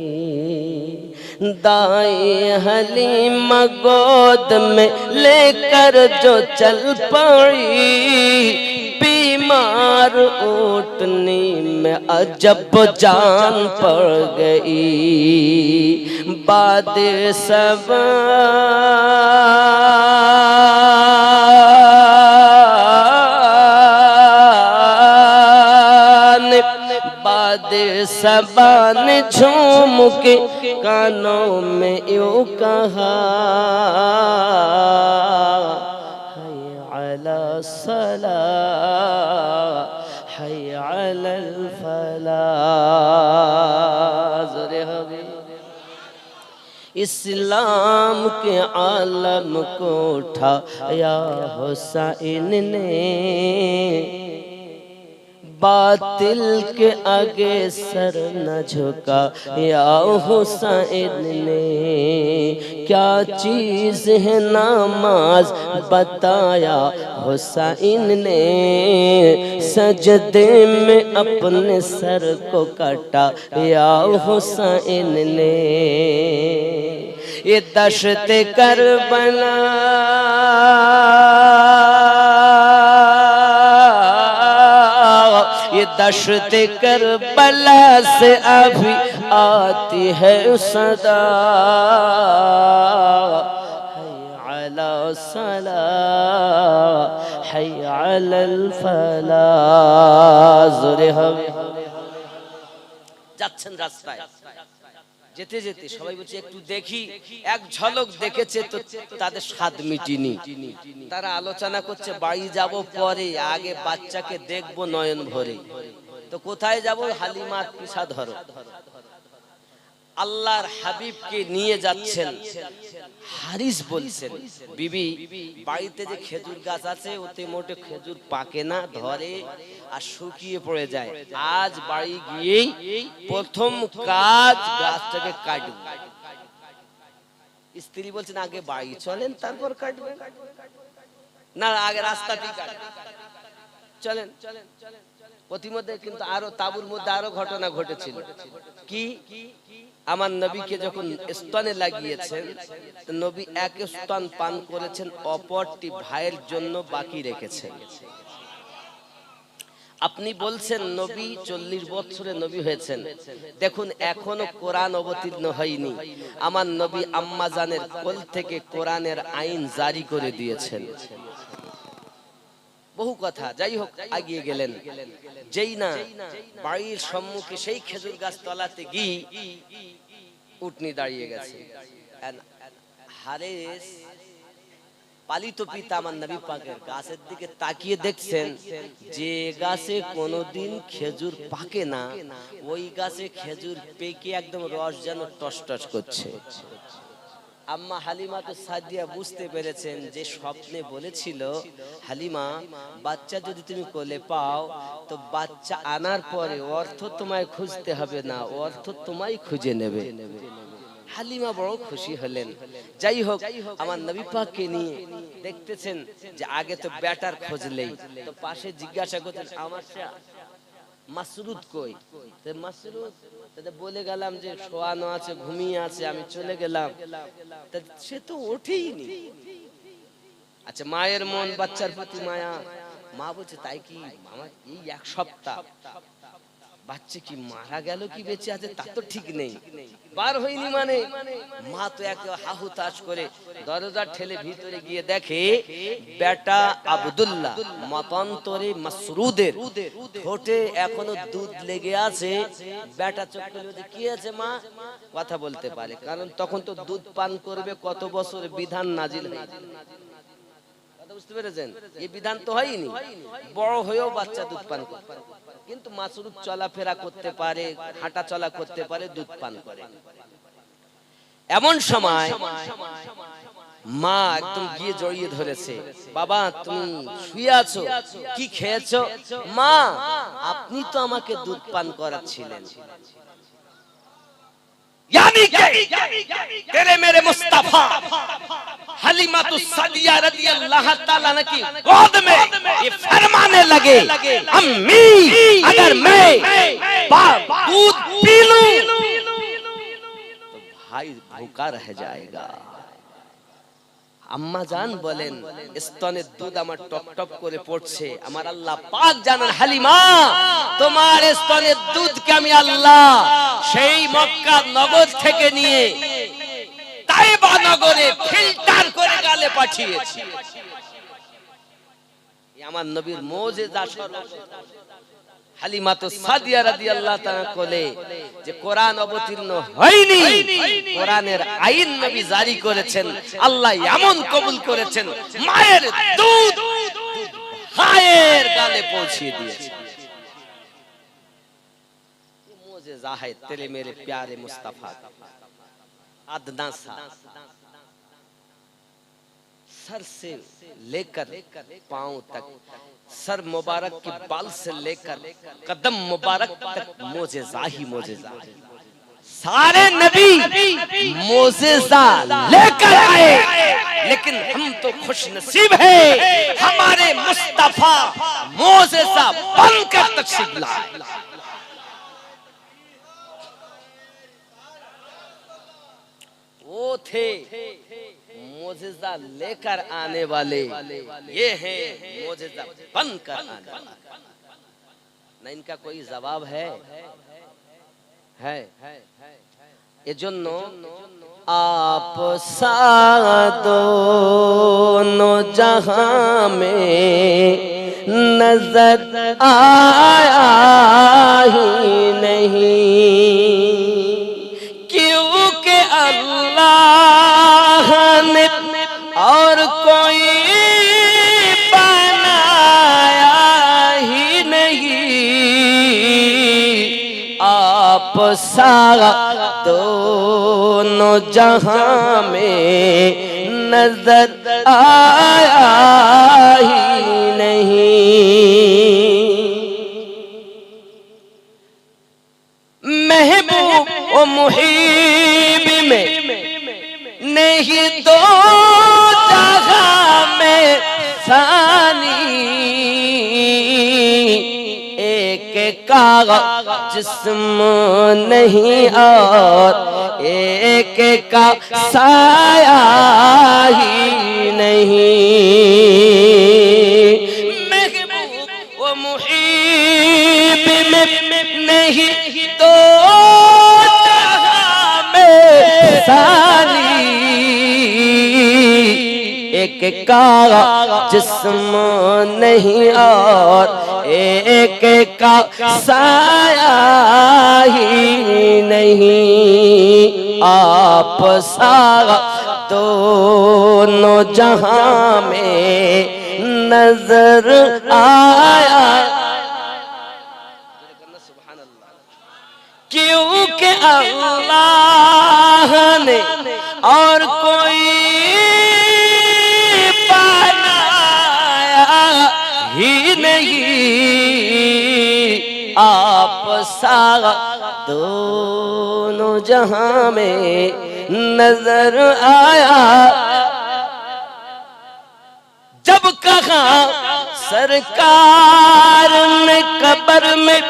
दाई हलीमा गोद में लेकर जो चल पड़ी बीमार ऊँटनी में अजब जान पड़ गई बाद सब सबान झूम के कानों में यूं कहा hayya ala salah hayya ala falah ज़रे हबीब इस्लाम के आलम को उठाया हुसैन ने बातिल के आगे सर न झुका या हुसैन ने क्या चीज है नमाज बताया हुसैन ने सजदे में अपने सर को काटा या हुसैन ने ये दश्त करबला ये दश्त करबला से अभी आती है सदा hayya ala salah hayya ala falah ज़रे हबीब যাচ্ছেন রাস্তায় যেতে যেতে সবাই বলছে একটু দেখি, এক ঝলক দেখেছে তো তাদের স্বাদ মিটিনি। তারা আলোচনা করছে বাড়ি যাব পরে, আগে বাচ্চাকে দেখবো নয়ন ভরে। তো কোথায় যাব? হালিমার পিছা ধরো। আল্লাহর হাবিবকে নিয়ে যাচ্ছেন। হারিস বলছেন, বিবি বাড়িতে যে খেজুর গাছ আছে ওতে মোটে খেজুর পাকে না, ধরে আর শুকিয়ে পড়ে যায়। আজ বাড়ি গিয়েই প্রথম কাজ গাছটাকে কাটব। স্ত্রী বলছেন আগে বাড়ি চলেন তারপর কাটবেন। না, আগে রাস্তাতেই কাটবেন, চলেন। প্রতিমধ্যে কিন্তু আরো তাবুর মধ্যে আরো ঘটনা ঘটেছিল। কি? আমার নবীকে যখন স্তনে লাগিয়েছেন, নবী এক স্তন পান করেছেন, অপরটি ভাইয়ের জন্য বাকি রেখেছেন। আপনি বলছেন নবী 40 বছরে নবী হয়েছেন, দেখুন এখনো কোরআন অবতীর্ণ হয়নি। আমার নবী আম্মা জানের কোল থেকে কোরআনের আইন জারি করে দিয়েছেন। বহু কথা, যাই হোক এগিয়ে গেলেন। যেই না বাড়ির সম্মুখে সেই খেজুর গাছ তলাতে গিয়ে উটনি দাঁড়িয়ে গেছে। হারেস পালিত পিতা আমার নবী পাকের গাছের দিকে তাকিয়ে দেখছেন যে গাছে কোনোদিন খেজুর পাকে না, ওই গাছে খেজুর পেকে একদম রস যেন টস টস করছে। আম্মা হালিমা তো সাদিয়া বুঝতে পেরেছেন যে স্বপ্নে বলেছিল, হালিমা বাচ্চা যদি তুমি কোলে পাও তো বাচ্চা আনার পরে অর্থ তোমায় খুঁজতে হবে না, অর্থ তোমায় খুঁজে নেবে। হালিমা বড় খুশি হলেন। যাই হোক আমার নবী পাককে নিয়ে দেখতেছেন যে আগে তো ব্যাটার খোঁজলেই, তো পাশে জিজ্ঞাসা করতেন আমার মাসরুদ কই? মাসরুদ বলে গেলাম যে শোয়ানো আছে, ঘুমিয়ে আছে, আমি চলে গেলাম, সে তো ওঠেইনি। আচ্ছা, মায়ের মন বাচ্চার প্রতি মায়া। মা বলছে তাই কি আমার এই এক সপ্তাহ বাচ্চা কি মারা গেল কি বেঁচে আছে তা তো ঠিক নেই, বার হয়নি মানে। মা তো একে হাহুতাশ করে দরজা ঠেলে ভিতরে গিয়ে দেখে বেটা আব্দুল্লাহ মতান্তরে মাসরুদের ঠোঁটে এখনো দুধ লেগে আছে। বেটা চোখ খুলে কি আছে মা? কথা বলতে পারে, কারণ তখন তো দুধ পান করবে কত বছর বিধান নাজিল হয়েছে। বুঝতে পেরেছেন? এই বিধান তো হয়নি, বড় হয়েও বাচ্চা দুধ পান করে, কিন্তু মাসরুদ চলাফেরা করতে পারে, হাঁটা চলা করতে পারে, দুধ পান করে। এমন সময় মা একদম গিয়ে জড়িয়ে ধরেছে, বাবা তুমি শুয়ে আছো, কি খেয়েছো? মা আপনি তো আমাকে দুধ পান করাচ্ছিলেন। यानी तेरे मेरे मुस्तफा हलीमा तो सादिया रज़ी अल्लाह ताला अन्हा की गोद में ये फरमाने लगे, अम्मी अगर मैं दूध पी लूं तो भाई भूखा रह जाएगा। আম্মা জান বলেন স্তনের দুধ আমার টপ টপ করে পড়ছে, আমার আল্লাহ পাক জানেন হালিমা তোমার স্তনের দুধকে আমি আল্লাহ সেই মক্কা নগর থেকে নিয়ে তায়েবা নগরে ফিল্টার করে গালে পাঠিয়েছি। আমার নবীর মুজিজা স্বরূপ হালিমা তো সাদিয়া রাদিয়াল্লাহু তাআলা কোলে যে কোরআন অবতীর্ণ হয়নি, কোরআনের আইন নবী জারি করেছেন, আল্লাহ এমন কবুল করেছেন মায়ের দুধ ভাইয়ের গালে পৌঁছে দিয়েছে। মুজিজা है तेरे मेरे प्यारे मुस्तफा अदना सा सर से लेकर पांव तक, सर मुबारक के बाल से लेकर कदम मुबारक तक मोजेजा ही मोजेजा। सारे नबी मोजेजा लेकर आए, लेकिन हम तो खुश नसीब है हमारे मुस्तफा मोजेजा बनकर तशरीफ लाए। वो थे मोजेजा लेकर आने वाले, ये है मोजेजा बनकर आने वाले। ना इनका कोई जवाब है? एजন্য आप दोनों जहां में नजर आया ही नहीं, क्यों अल्लाह ने और कोई बनाया ही नहीं, आप सारा दोनों जहां में नजर आया ही नहीं। महबूब ओ मुहीब में नहीं दो जहां में सानी, एक का जिस्म नहीं और एक का साया ही नहीं। महबूब वो मुहीब में नहीं तो जहां में सानी, एक का जिस्म नहीं और एक का साया ही नहीं, आप सारा दोनों जहां में नजर आया। क्योंकि अल्लाह ने और कोई बनाया ही नहीं, आप सारा दोनों जहां में नजर आया। जब कहा सरकार ने कब्र में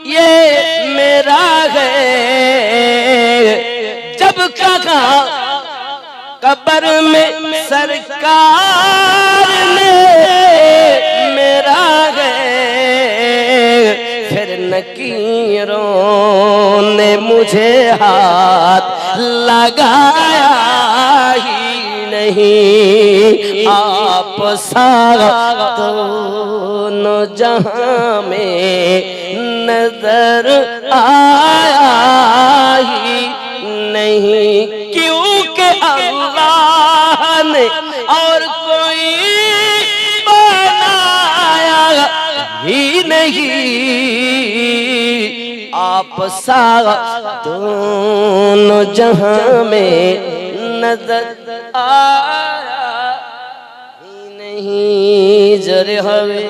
ये मेरा है, जब कहा कब्र में सरकार ने मेरा है, फिर नकीरों ने मुझे हाथ लगाया ही नहीं, आप सारा दोनों जहां में नजर आया ही नहीं। क्योंकि अल्लाह ने और कोई बनाया ही नहीं, आप सारा दोनों जहां में नजर आया ही नहीं। जरे हवे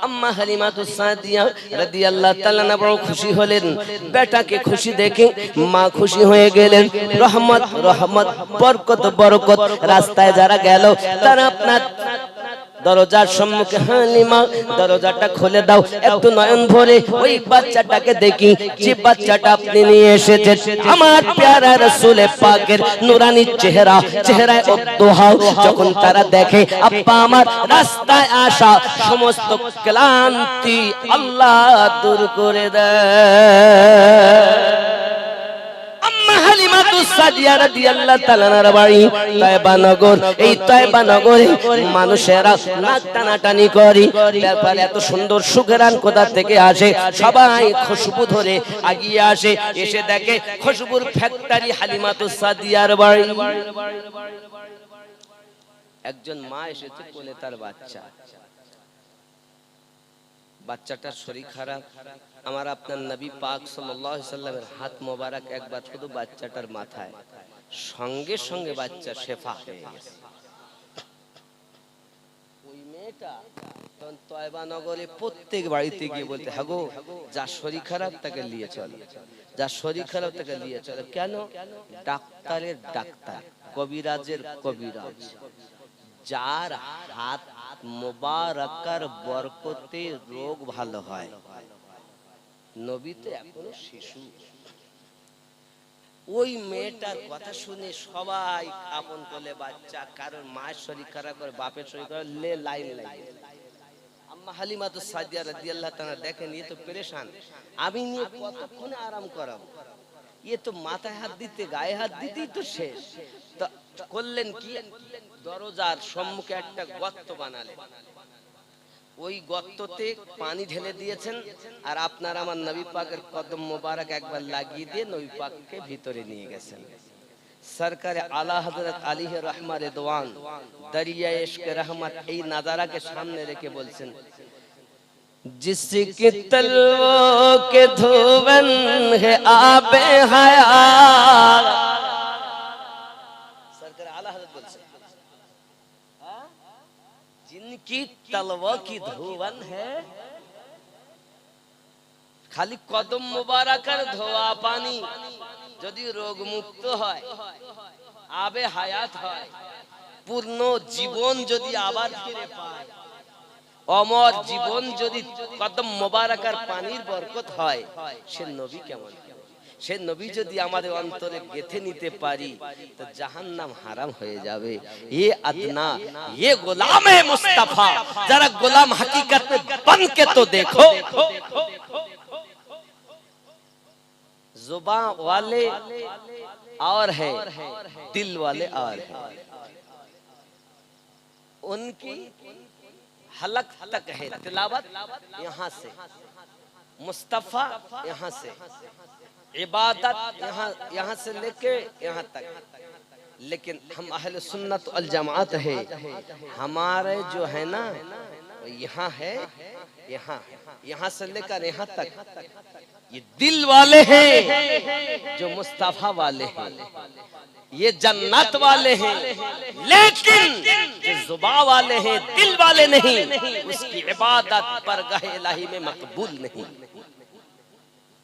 अम्मा हलीमातुस सादिया রাদিয়াল্লাহু তাআলা না বড় খুশি হলেন, বেটাকে খুশি দেখে মা খুশি হয়ে গেলেন। রহমত রহমত বরকত বরকত, রাস্তায় যারা গেল তারা আপনার দরজার সম্মুখে, হালিমা দরজাটা খুলে দাও, একটু নয়ন ভরে ওই বাচ্চাটাকে দেখি যে বাচ্চাটা আপনি নিয়ে এসেছেন। আমার প্যারা রাসূল পাকের নূরানি চেহারা, চেহারায় উদ্দোহা যখন তারা দেখে, আব্বা আমার রাস্তায় আসা সমস্ত ক্লান্তি আল্লাহ দূর করে দেয়। হালিমাতুস সাদিয়া রাদিয়াল্লাহু তাআলার বাড়ি তায়েবা নগর। এই তায়েবা নগরে মানুষেরা নাক টানাটানি করে, তারপরে এত সুন্দর সুঘ্রাণ কোথা থেকে আসে, সবাই খুশবু ধরে আগিয়ে আসে, এসে দেখে খুশবুর ফ্যাক্টরি হালিমাতুস সাদিয়ার বাড়ি। একজন মা এসেছে কোলে তার বাচ্চা, বাচ্চাটার শরীর খারাপ। আমার আপনার নবী পাক সাল্লাল্লাহু আলাইহি সাল্লামের হাত মোবারক একবার শুধু বাচ্চাটার মাথায়, সঙ্গে সঙ্গে বাচ্চা শেফা হয়ে গেছে। ওই মেয়েটা তখন তয়বা নগরে প্রত্যেক বাড়িতে গিয়ে বলতে, হ্যাঁ গো যার শরীর খারাপ তাকে নিয়ে চলো, যার শরীর খারাপ তাকে নিয়ে চলো। কেন? ডাক্তারের ডাক্তার, কবিরাজের কবিরাজ, যার হাত মোবারকার বরকতে রোগ ভালো হয়। নবী তো এখনো শিশু। ওই মেয়েটার কথা শুনে সবাই আপন কোলে বাচ্চা, কারণ মায়ের শরীর খারাপ করে, বাপের শরীর খারাপ, লাইন লাগে। আম্মা হালিমাতুস সাদিয়া রাদিয়াল্লাহু তাআলা দেখেন এ তো পেরেশান, আমি নিয়ে কতক্ষণে আরাম করাবো, এ তো মাথায় হাত দিতে গায়ে হাত দিতেই তো শেষ। তো করলেন কি, দরজার সম্মুখে একটা গর্ত বানালেন, ওই গর্ততে পানি ঢেলে দিয়েছেন আর আপনার আমার নবী পাকের কদম মোবারক একবার লাগিয়ে দিয়ে নবী পাককে ভিতরে নিয়ে গেছেন। সরকারে আলা হযরত আলী রহমা রিদওয়ান দরিয়া ইশক রহমত এই নাজারাকে সামনে রেখে বলছেন, जिसकी तलवों के धुवन है आबे हयात। सरकार आला हज़रत बोलते जिनकी तलवा की धुवन है, खाली कदम मुबारकर धोआ पानी যদি রোগ মুক্ত হয়, আবে হায়াত হয়, পূর্ণ জীবন যদি আবার ফিরে পায়, অমর জীবন যদি কদম মোবারকার পানির বরকত হয়, সে নবী কেমন? সে নবী যদি আমাদের অন্তরে গেঁথে নিতে পারি তো জাহান্নাম হারাম হয়ে যাবে। ये अदना ये गुलाम है मुस्तफा, जरा गुलाम हकीकत में बन के तो देखो। जुबान वाले और है, दिल वाले और है। उनकी हलक तक है तिलावत यहाँ से, मुस्तफा यहाँ से, इबादत यहाँ से लेके यहाँ तक। लेकिन हम अहले सुन्नत वल जमात है, हमारे जो है ना यहाँ है, यहाँ से लेकर यहाँ तक ये दिल वाले हैं, जो मुस्तफा वाले हैं, ये जन्नत वाले हैं। लेकिन जो जुबान वाले हैं, दिल वाले नहीं, उसकी इबादत बरगाह इलाही में मकबूल नहीं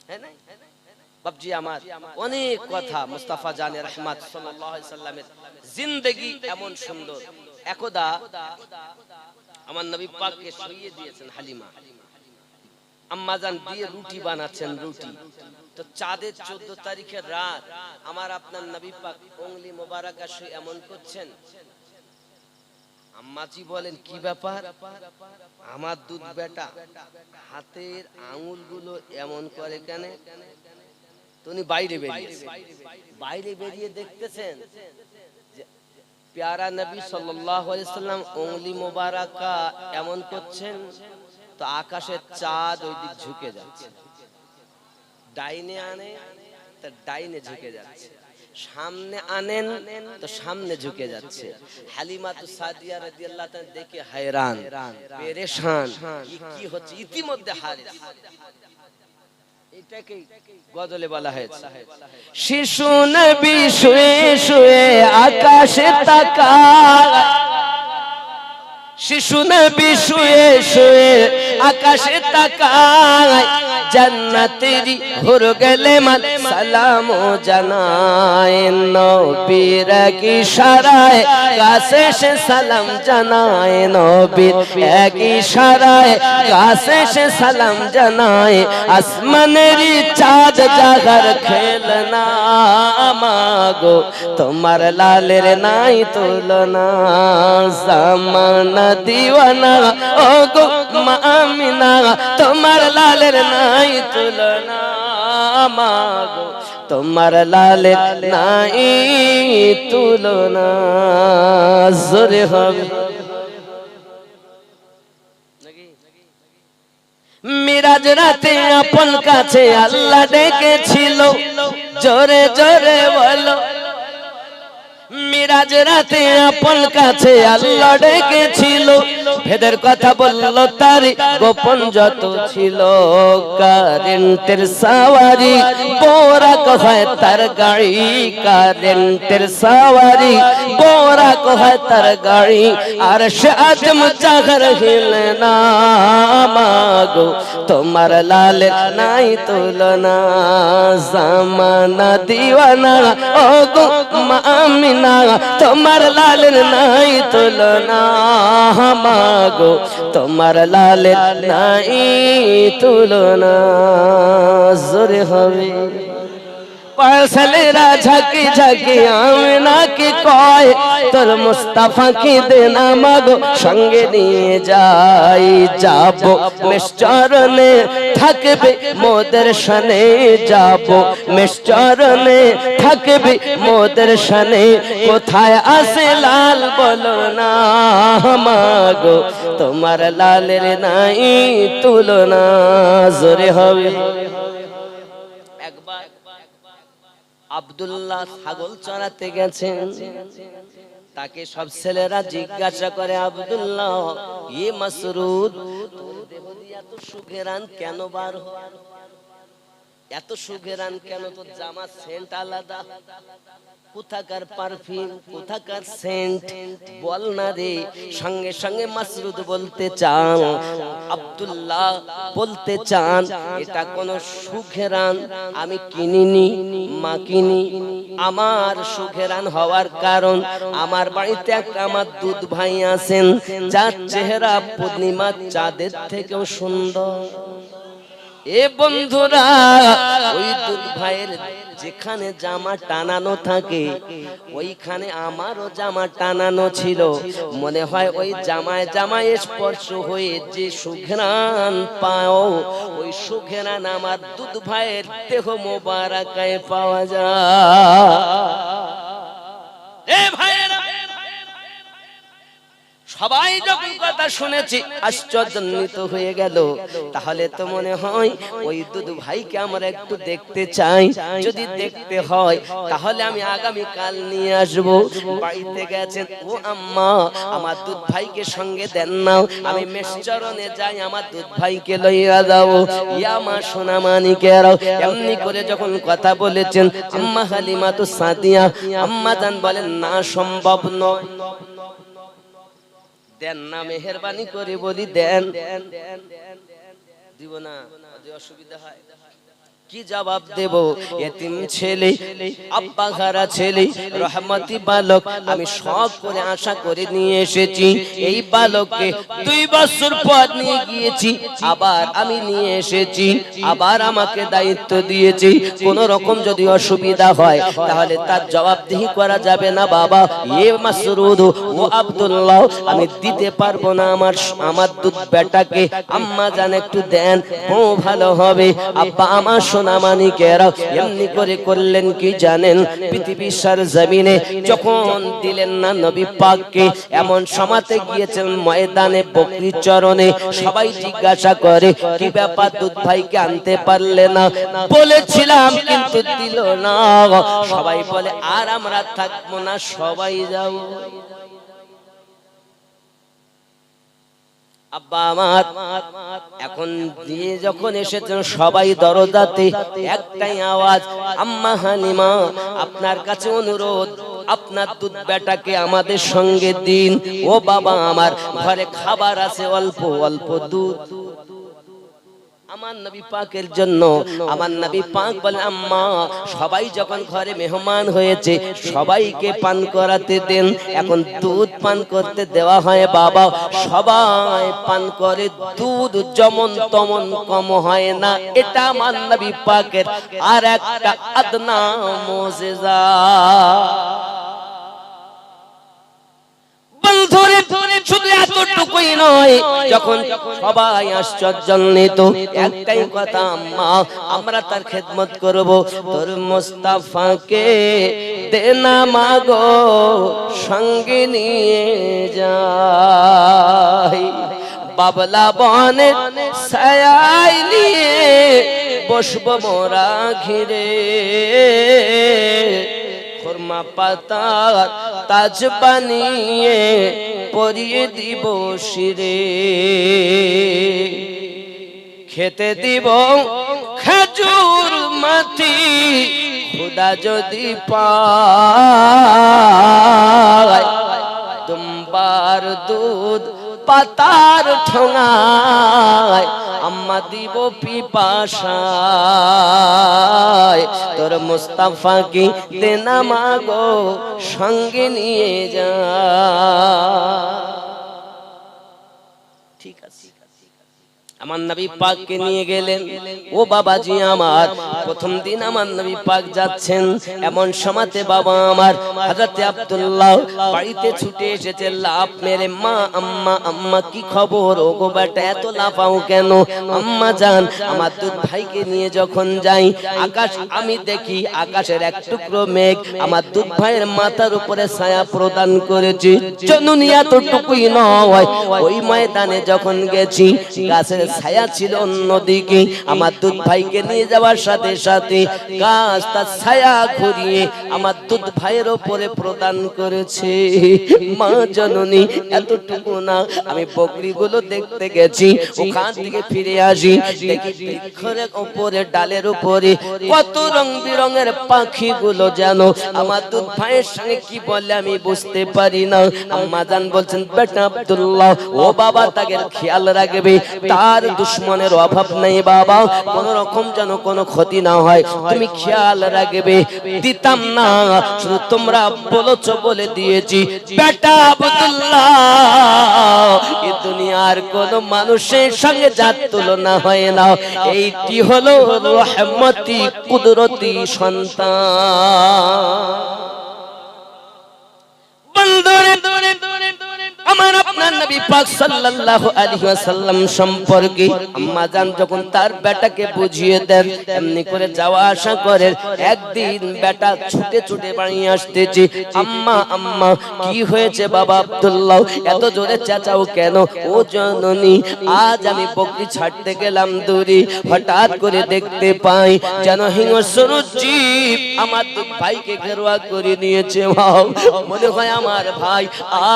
है ना। बाबजी আমার অনেক কথা, মুস্তাফা জানে রহমত সাল্লাল্লাহু আলাইহি সাল্লামের জিন্দেগি এমন সুন্দর। একদা আমার নবী পাককে শুইয়ে দিয়েছেন হালিমা, আম্মাজান দিয়ে রুটি বানাচ্ছেন, রুটি তো চাঁদের 14 তারিখের রাত আমার আপনার নবী পাক উংলি মোবারকা শুয়ে এমন করছেন। আম্মাজি বলেন কি ব্যাপার? আমার দুধ বেটা হাতের আঙুলগুলো এমন করে কেন? তিনি বাইরে বেরিয়ে দেখতেছেন যে প্যারা নবী সাল্লাল্লাহু আলাইহি সাল্লাম উংলি মোবারকা এমন করছেন, তো আকাশের চাঁদ ওই দিক ঝুঁকে যাচ্ছে, ডাইনে আনে তো ডাইনে ঝুঁকে যাচ্ছে, সামনে আনেন তো সামনে ঝুঁকে যাচ্ছে। হালিমা তো সাদিয়া রাদিয়াল্লাহু তাআলা দেখে हैरान পেরেশান, কি হচ্ছে? ইতিমধ্যে হারিস এটাকে গজলে বলা হয়েছে, শিশু নবী শুয়ে শুয়ে আকাশে তাকায়, শিশু নবী শুয়ে শুয়ে আকাশে তাকায়, জান্নাতেরি হুর গেলে মান সালাম জানায়, নবীর এক ইশারায় কাছে সে সালাম জানায়, নবীর এক ইশারায় কাছে সে সালাম জানায়, আসমানেরি চাঁদ জাগার খেলনা, মাগো তোমার লালের নাই তুলনা, জামানা দিওয়ানা ও গো মা আমিনা, তোমার লালের নাই তুলনা, মাগো তোমার লালের নাই তুলনা। জোরে হবে মিরাজ রাতে আপন কাছে আল্লাহ ডেকেছিল, জোরে জোরে বলো। মিরাজ রাতে আপন কাছে আল্লাহ ডেকেছিল, ভেদের কথা বলল তারি গোপন যত ছিল, কারেন্টের সাওয়ারি বোরাক হয় তার গাড়ি, কারেন্টের সাওয়ারি বোরাক হয় তার গাড়ি, আর সে আজম জাগর হিলে না, মাগো তোমার লালের নাই তুলনা, জামানা দিওয়ানা ও গো মা আমিনা, তোমার লালের নাই তুলনা, মাগো তোমার লালের নাই তুলনা। জোরে হবে পার্সেলেরা ঝাঁকি ঝাঁকি আমিনা কি কয় তোর মুস্তাফাকে দে না মাগো সঙ্গে নিয়ে যাই যাব মেশচরণে থাকবে মোদের শানে যাব মেশচরণে থাকবে মোদের শানে কোথায় আছে লাল বলো না মাগো তোমার লালের নাই তুলনা জোরে হবে একবার আব্দুল্লাহ ছাগল চড়াতে গেছেন তাকে সব ছেলেরা জিজ্ঞাসা করে আব্দুল্লাহ এ মাসরুদ তোর দেহ দিয়ে এত সুঘেরান কেন বার হয় এত সুঘেরান কেন তোর জামা সেন্ট আলাদা কোথাকার পারফিউম কোথাকার সেন্ট বল না রে সঙ্গে সঙ্গে মাসরুদ বলতে চান আব্দুল্লাহ বলতে চান এটা কোন সুঘেরান আমি কিনিনি মাকিনি আমার সুঘেরান হওয়ার কারণ আমার বাড়িতে একটা আমার দুধ ভাই আছেন যার চেহারা পূর্ণিমার চাঁদের থেকেও সুন্দর এ বন্ধুরা ওই দুধ ভাইয়ের যেখানে জামা টানানো থাকে ওইখানে আমারও জামা টানানো ছিল মনে হয় ওই জামায় জামায় স্পর্শ হয়ে যে সুঘ্রাণ পাও ওই সুঘ্রাণ আমার দুধ ভাইয়ের দেহ মোবারকায় পাওয়া যায় এ ভাইয়েরা সবাই যখন কথা শুনেছি আশ্চর্যান্বিত হয়ে গেল তাহলে তো মনে হয় ওই দুধ ভাইকে আমরা একটু দেখতে চাই যদি দেখতে হয় তাহলে আমি আগামী কাল নিয়ে আসব বাড়িতে গেছেন ও আম্মা আমার দুধ ভাইকে সঙ্গে দেন না আমি মেশচরণে যাই আমার দুধ ভাইকে লইয়া যাও ইয়া মা সোনা মানিকেরাও এমনি করে যখন কথা বলেছেন আম্মা হালিমা তো সাদিয়া আম্মা জান বলেন না সম্ভব নয় দেন না মেহেরবানি করে বলি দেন দিব না যদি অসুবিধা হয় কি জবাব দেব এতিম ছেলে আব্বা ঘারা ছেলে রহমতি বালক আমি শখ করে আশা করে নিয়ে এসেছি এই বালককে 2 বছর পর নিয়ে গিয়েছি আবার আমি নিয়ে এসেছি আবার আমাকে দায়িত্ব দিয়েছি কোন রকম যদি অসুবিধা হয় তাহলে তার জবাবদিহি করা যাবে না বাবা এ মাসরুদ ও আব্দুল্লাহ আমি দিতে পারবো না আমার দুধ বেটাকে আম্মা জান একটু দেন ও ভালো হবে আব্বা আমার সোনামানিকেরা এমনি করে করলেন কি জানেন পৃথিবীর জমিনে যখন দিলেন না নবী পাককে এমন সমাতে গিয়েছেন ময়দানে বকরির চরণে সবাই জিজ্ঞাসা করে কি ব্যাপার দুধ ভাইকে আনতে পারলে না বলেছিলাম কিন্তু দিল না সবাই বলে আর আমরা থাকবো না সবাই যাব আব্বা আমার এখন দিয়ে যখন এসেছেন সবাই দরজাতে একটাই আওয়াজ আম্মা হালিমা আপনার কাছে অনুরোধ আপনার দুধ বেটাকে আমাদের সঙ্গে দিন ও বাবা আমার ঘরে খাবার আছে অল্প অল্প দুধ আমার নবী পাকের জন্য আমার নবী পাক বলে আম্মা সবাই যখন ঘরে মেহমান হয়েছে সবাইকে পান করাতে দেন এখন দুধ পান করতে দেওয়া হয় বাবা সবাই পান করে দুধ যেমন তেমন কম হয় না এটা আমার নবী পাকের আর একটা আদনা মুজিজা শুধু এতটুকুই নয় যখন সবাই আশ্চর্যান্বিত একটাই কথা আম্মা আমরা তার খেদমত করব তোর মুস্তাফাকে দে না মাগো সঙ্গে নিয়ে যাই বাবলা বনে ছায়ায় নিয়ে বসবো মোরা ঘিরে খুরমা পাতার তাজ বানিয়ে পরিয়ে দিব শিরে খেতে দিব খেজুর মাটি খুদা যদি পায় দুম্বার দুধ পাতার ঠোঙায় আম্মা দিব পিপাসায় তোর মুস্তাফা কি দেনা মাগো সঙ্গে নিয়ে যা ঠিক আছে আমার নবী পাককে নিয়ে গেলেন। ও বাবাজি আমার, প্রথম দিন আমার নবী পাক যাচ্ছেন, এমন সময়তে বাবা আমার হযরত আব্দুল্লাহ বাড়িতে ছুটে এসেছে লাফ মেরে, মা আম্মা আম্মা কি খবর, ও গো বেটা এত লাফাও কেন? আম্মা জান, আমার দুধ ভাইকে নিয়ে যখন যাই আকাশ, আমি দেখি আকাশের এক টুকরো মেঘ আমার দুধ ভাইয়ের মাথার উপরে ছায়া প্রদান করেছে। জননী এতটুকুই নয়, ওই ময়দানে যখন গেছি গাছের ছায়া ছিল অন্যদিকে, আমার দুধ ভাইকে নিয়ে যাওয়ার সাথে সাথে গাছ তার ছায়া ঘুরিয়ে আমার দুধ ভাইয়ের উপরে প্রদান করেছে। মা জননী এতটুকু না, আমি বকরিগুলো দেখতে গেছি, ওখান থেকে ফিরে আসি দেখি বৃক্ষের উপরে ডালের উপরে কত রং বিরঙের পাখিগুলো যেন আমার দুধ ভাইয়ের সঙ্গে কি বলে আমি বুঝতে পারি না। আম্মা জান বলছেন, বেটা আব্দুল্লাহ, ও বাবা তাকে খেয়াল রাখবে, তার দুশ্মনের অভাব নেই বাবা, কোন রকম যেন কোনো ক্ষতি না হয়, তুমি খেয়াল রাখবে। দিতাম না, শুধু তোমরা বলেছ বলে দিয়েছি। বেটা আব্দুল্লাহ, এই দুনিয়ার কোন মানুষের সঙ্গে যার তুলনা হয় না, এইটি হলো রহমতি কুদরতি সন্তান। আমার আপনার নবী পাক সাল্লাল্লাহু আলাইহি ওয়াসাল্লাম সম্পর্কে আম্মা জান যখন তার বেটাকে বুঝিয়ে দেন, এমনি করে যাওয়া আসা করে। একদিন বেটা ছুটে ছুটে বাড়ি আসতেছে, আম্মা আম্মা কি হয়েছে বাবা আব্দুল্লাহ, এত জোরে চেঁচাও কেন? ও জননী, আজ আমি বকরি ছাড়তে গেলাম দূরে, হঠাৎ করে দেখতে পাই যেন হিংস্র জীব আমার দুই ভাইকে ঘেরোয়া করে নিয়েছে। মনে হয় আমার ভাই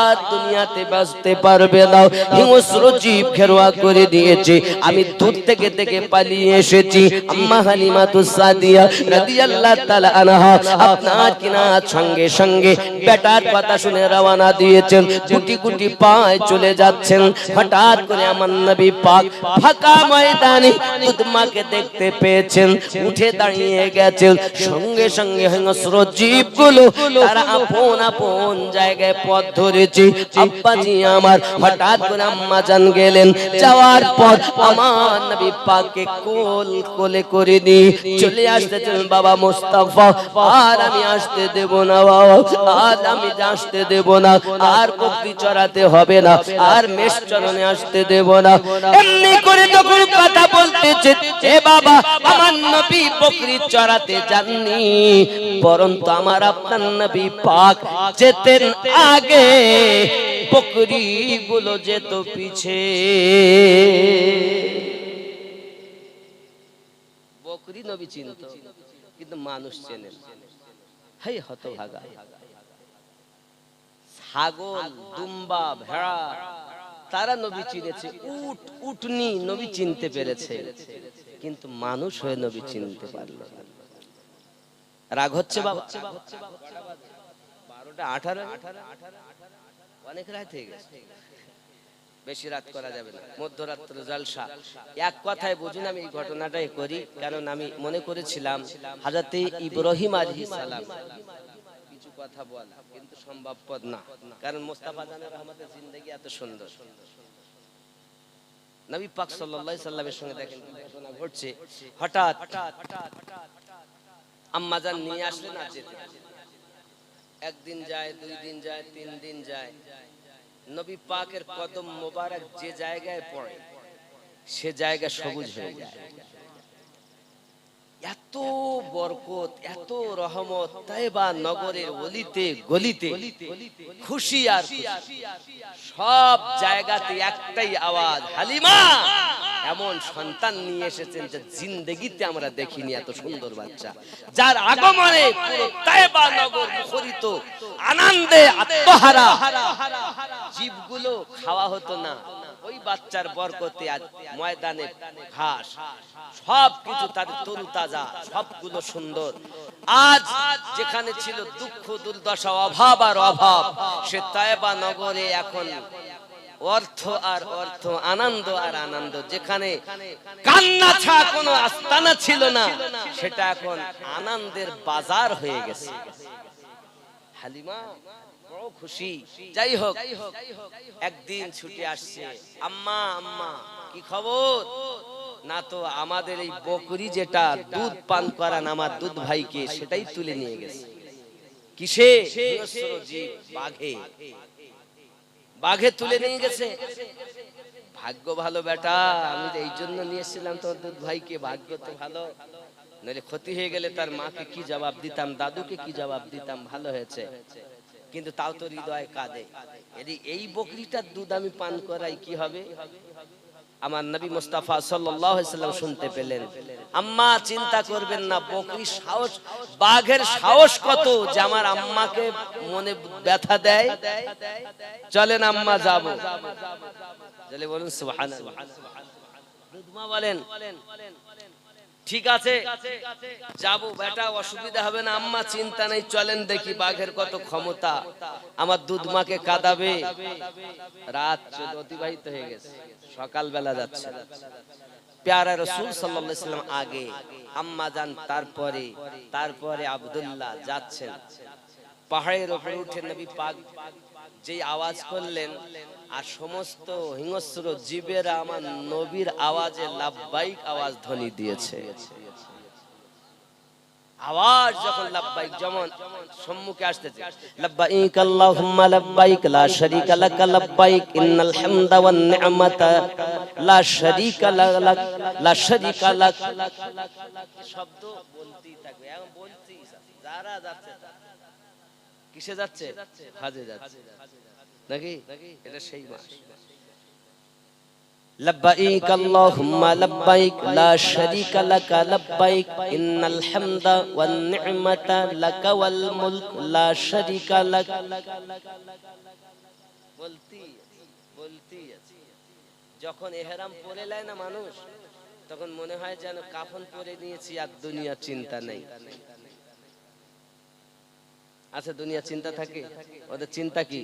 আর দুনিয়াতে বাঁচতে পারবে না, হিংস্র জীব ঘেরোয়া করে দিয়েছে। আমি দূর থেকে দেখে পালিয়ে এসেছি। আম্মা হালিমাতুস সাদিয়া রাদিয়াল্লাহু তাআলা আনহা আপনার কিনা সঙ্গে সঙ্গে বেটার কথা শুনে রওনা দিয়েছেন, গুটি গুটি পায়ে চলে যাচ্ছেন। হঠাৎ করে আমার নবী পাক ফাঁকা ময়দানে দুধ মাকে দেখতে পেয়েছেন, উঠে দাঁড়িয়ে গেছেন। সঙ্গে সঙ্গে হিংস্র জীবগুলো তারা আপন আপন জায়গায় পথ ধরেছে। আব্বাজি আমার, হঠাৎ করে আম্মা জান গেলেন, যাওয়ার পর আমার নবী পাককে কোলে করে নিয়ে চলে আসতেছেন, বাবা মুস্তাফা আর আমি আসতে দেব না বাবা, আজ আমি আসতে দেব না, আর বকরি চড়াতে হবে না, আর মেষ চরণে আসতে দেব না। এমনি করে যখন কথা বলতেছে, এ বাবা আমার নবী বকরি চড়াতে যাননি, বরঞ্চ আমার আপনার নবী পাক যেতেন আগে, বকরি গুলো যেত পিছে। বকরি নবী চিনত, কিন্তু মানুষ চেনেন। হাই হতভাগা, ছাগল, দুম্বা, ভেড়া তারা নবী চিনেছে, উট উটনি নবী চিনতে পেরেছে, কিন্তু মানুষ হয়ে নবী চিনতে পারল না। রাগ হচ্ছে বাবা? 12টা 18 অনেক রাত হয়ে গেছে, বেশি রাত করা যাবে না, মধ্যরাত্র জলসা। এক কথায় বুঝুন, আমি এই ঘটনাটাই করি কারণ আমি মনে করেছিলাম হযরতে ইব্রাহিম আলাইহিস সালাম কিছু কথা বলা, কিন্তু সম্ভবপর না, কারণ মুস্তাফা জানের রহমতের জিন্দেগি এত সুন্দর। নবী পাক সাল্লাল্লাহু আলাইহি সাল্লামের সঙ্গে দেখেন ঘটনা ঘটছে। হঠাৎ আম্মা জান নিয়ে আসলেন, আর যেতে একদিন যায়, 2 দিন যায়, 3 দিন যায়, নবী পাকের কদম মোবারক যে জায়গায় পড়ে সে জায়গা সবুজ হয়ে যায়। এত বরকত, এত রহমত, তাইবা নগরের অলিতে গলিতে খুশি আর সব জায়গাতে একটাই আওয়াজ, হালিমা এমন সন্তান নিয়ে এসেছেন যে জিন্দেগিতে আমরা দেখিনি, এত সুন্দর বাচ্চা, যার আগমনে পুরো তাইবা নগর মুখরিত আনন্দে আত্মহারা। জীবগুলো খাওয়া হতো না, ওই বাচ্চার বরকতে আজ ময়দানে ঘাস সবকিছু তাদের তরুতাজা, সবগুলো সুন্দর। আজ যেখানে ছিল দুঃখ দুর্দশা, অভাব আর অভাব, সে তায়েবা নগরে এখন অর্থ আর অর্থ, আনন্দ আর আনন্দ। যেখানে কান্না ছাড়া কোনো আস্তানা ছিল না, সেটা এখন আনন্দের বাজার হয়ে গেছে। হালিমা বড় খুশি। যাই হোক, একদিন ছুটে আসছে, আম্মা আম্মা কি খবর? না তো আমাদের এই বকরি যেটা দুধ পান করান আমার দুধ ভাইকে, সেটাই তুলে নিয়ে গেছে। কিসে? বাঘে। বাঘে তুলে নিয়ে গেছে। ভাগ্য ভালো বেটা, আমি এই জন্য নিয়েছিলাম তোমার দুধ ভাইকে, ভাগ্য তো ভালো, নইলে ক্ষতি হয়ে গেলে তার মাকে কি জবাব দিতাম, দাদুকে কি জবাব দিতাম। ভালো হয়েছে, কিন্তু তাও তো হৃদয় কাঁদে। এই বকরিটার দুধ আমি পান করাই কি হবে? আমার নবী মুস্তাফা সাল্লাল্লাহু আলাইহি ওয়াসাল্লাম শুনতে পেলেন। আম্মা চিন্তা করবেন না, বকরির সাহস, বাঘের সাহস কত যে আমার আম্মাকে মনে ব্যথা দেয়। চলেন আম্মা যাবো। চলে বলুন সুবহানাল্লাহ। দুধমা বলেন ঠিক আছে যাবো বেটা, অসুবিধা হবে না আম্মা, চিন্তা নেই, চলেন দেখি বাঘের কত ক্ষমতা, আমার দুধমাকে কাঁদাবে। রাত অতিবাহিত হয়ে গেছে, সকাল বেলা যাচ্ছে। প্যারা রাসূল সাল্লাল্লাহু আলাইহি ওয়াসাল্লাম আগে, আম্মা যান তারপরে আব্দুল্লাহ যাচ্ছেন। পাহাড়ের উপরে উঠে নবী পাক যেই আওয়াজ করলেন, আর সমস্ত হিংস্র জীবেরা আমার নবীর আওয়াজে লাব্বাইক আওয়াজ ধ্বনি দিয়েছে। আওয়াজ যখন লাব্বাইক যেমন সম্মুখে আসতেছে, লাব্বাইক আল্লাহুম্মা লাব্বাইক লা শারীকা লাক লাব্বাইক ইন্নাল হামদা ওয়ান নি'মাতা লা শারীকা লাক লা শারীকা লাক, শব্দ বলতেই থাকবে। এখন বলতেই যারা যাচ্ছে, কিসে যাচ্ছে? হজে যাচ্ছে নাকি? এটা সেই মাস। লাব্বাইক আল্লাহুম্মা লাব্বাইক লা শারীকা লাক লাব্বাইক ইন্নাল হামদা ওয়ান নি'মাতা লাকা ওয়াল মুলক লা শারীকা লাক। বলতি যখন ইহরাম পরে নেয় না মানুষ, তখন মনে হয় যেন কাফন পরে নিয়েছি, আর দুনিয়ার চিন্তা নেই। আচ্ছা, দুনিয়া চিন্তা থাকে, ওদের চিন্তা কি?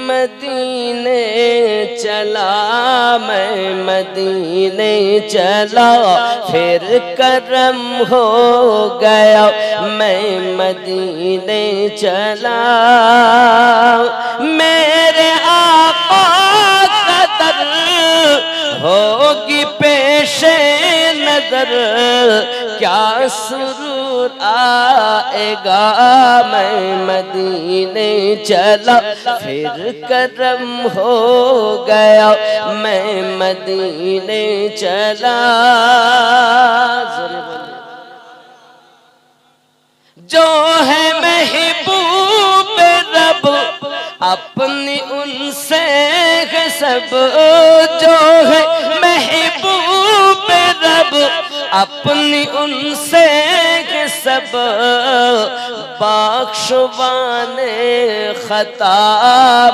মদিনে চলা, মদিনে চলা, ফির করম হো গয়া, মদিনে চলা, মেরে आका कदर होगी पेशे नजर, क्या सुरूर आएगा, मैं मदीने चला, फिर करम हो गया, मैं मदीने चला। जो है महबूब रब अपनी उनसे है सब, जो है महबूब रब अपनी उनसे है सब, बख्शवाने खता,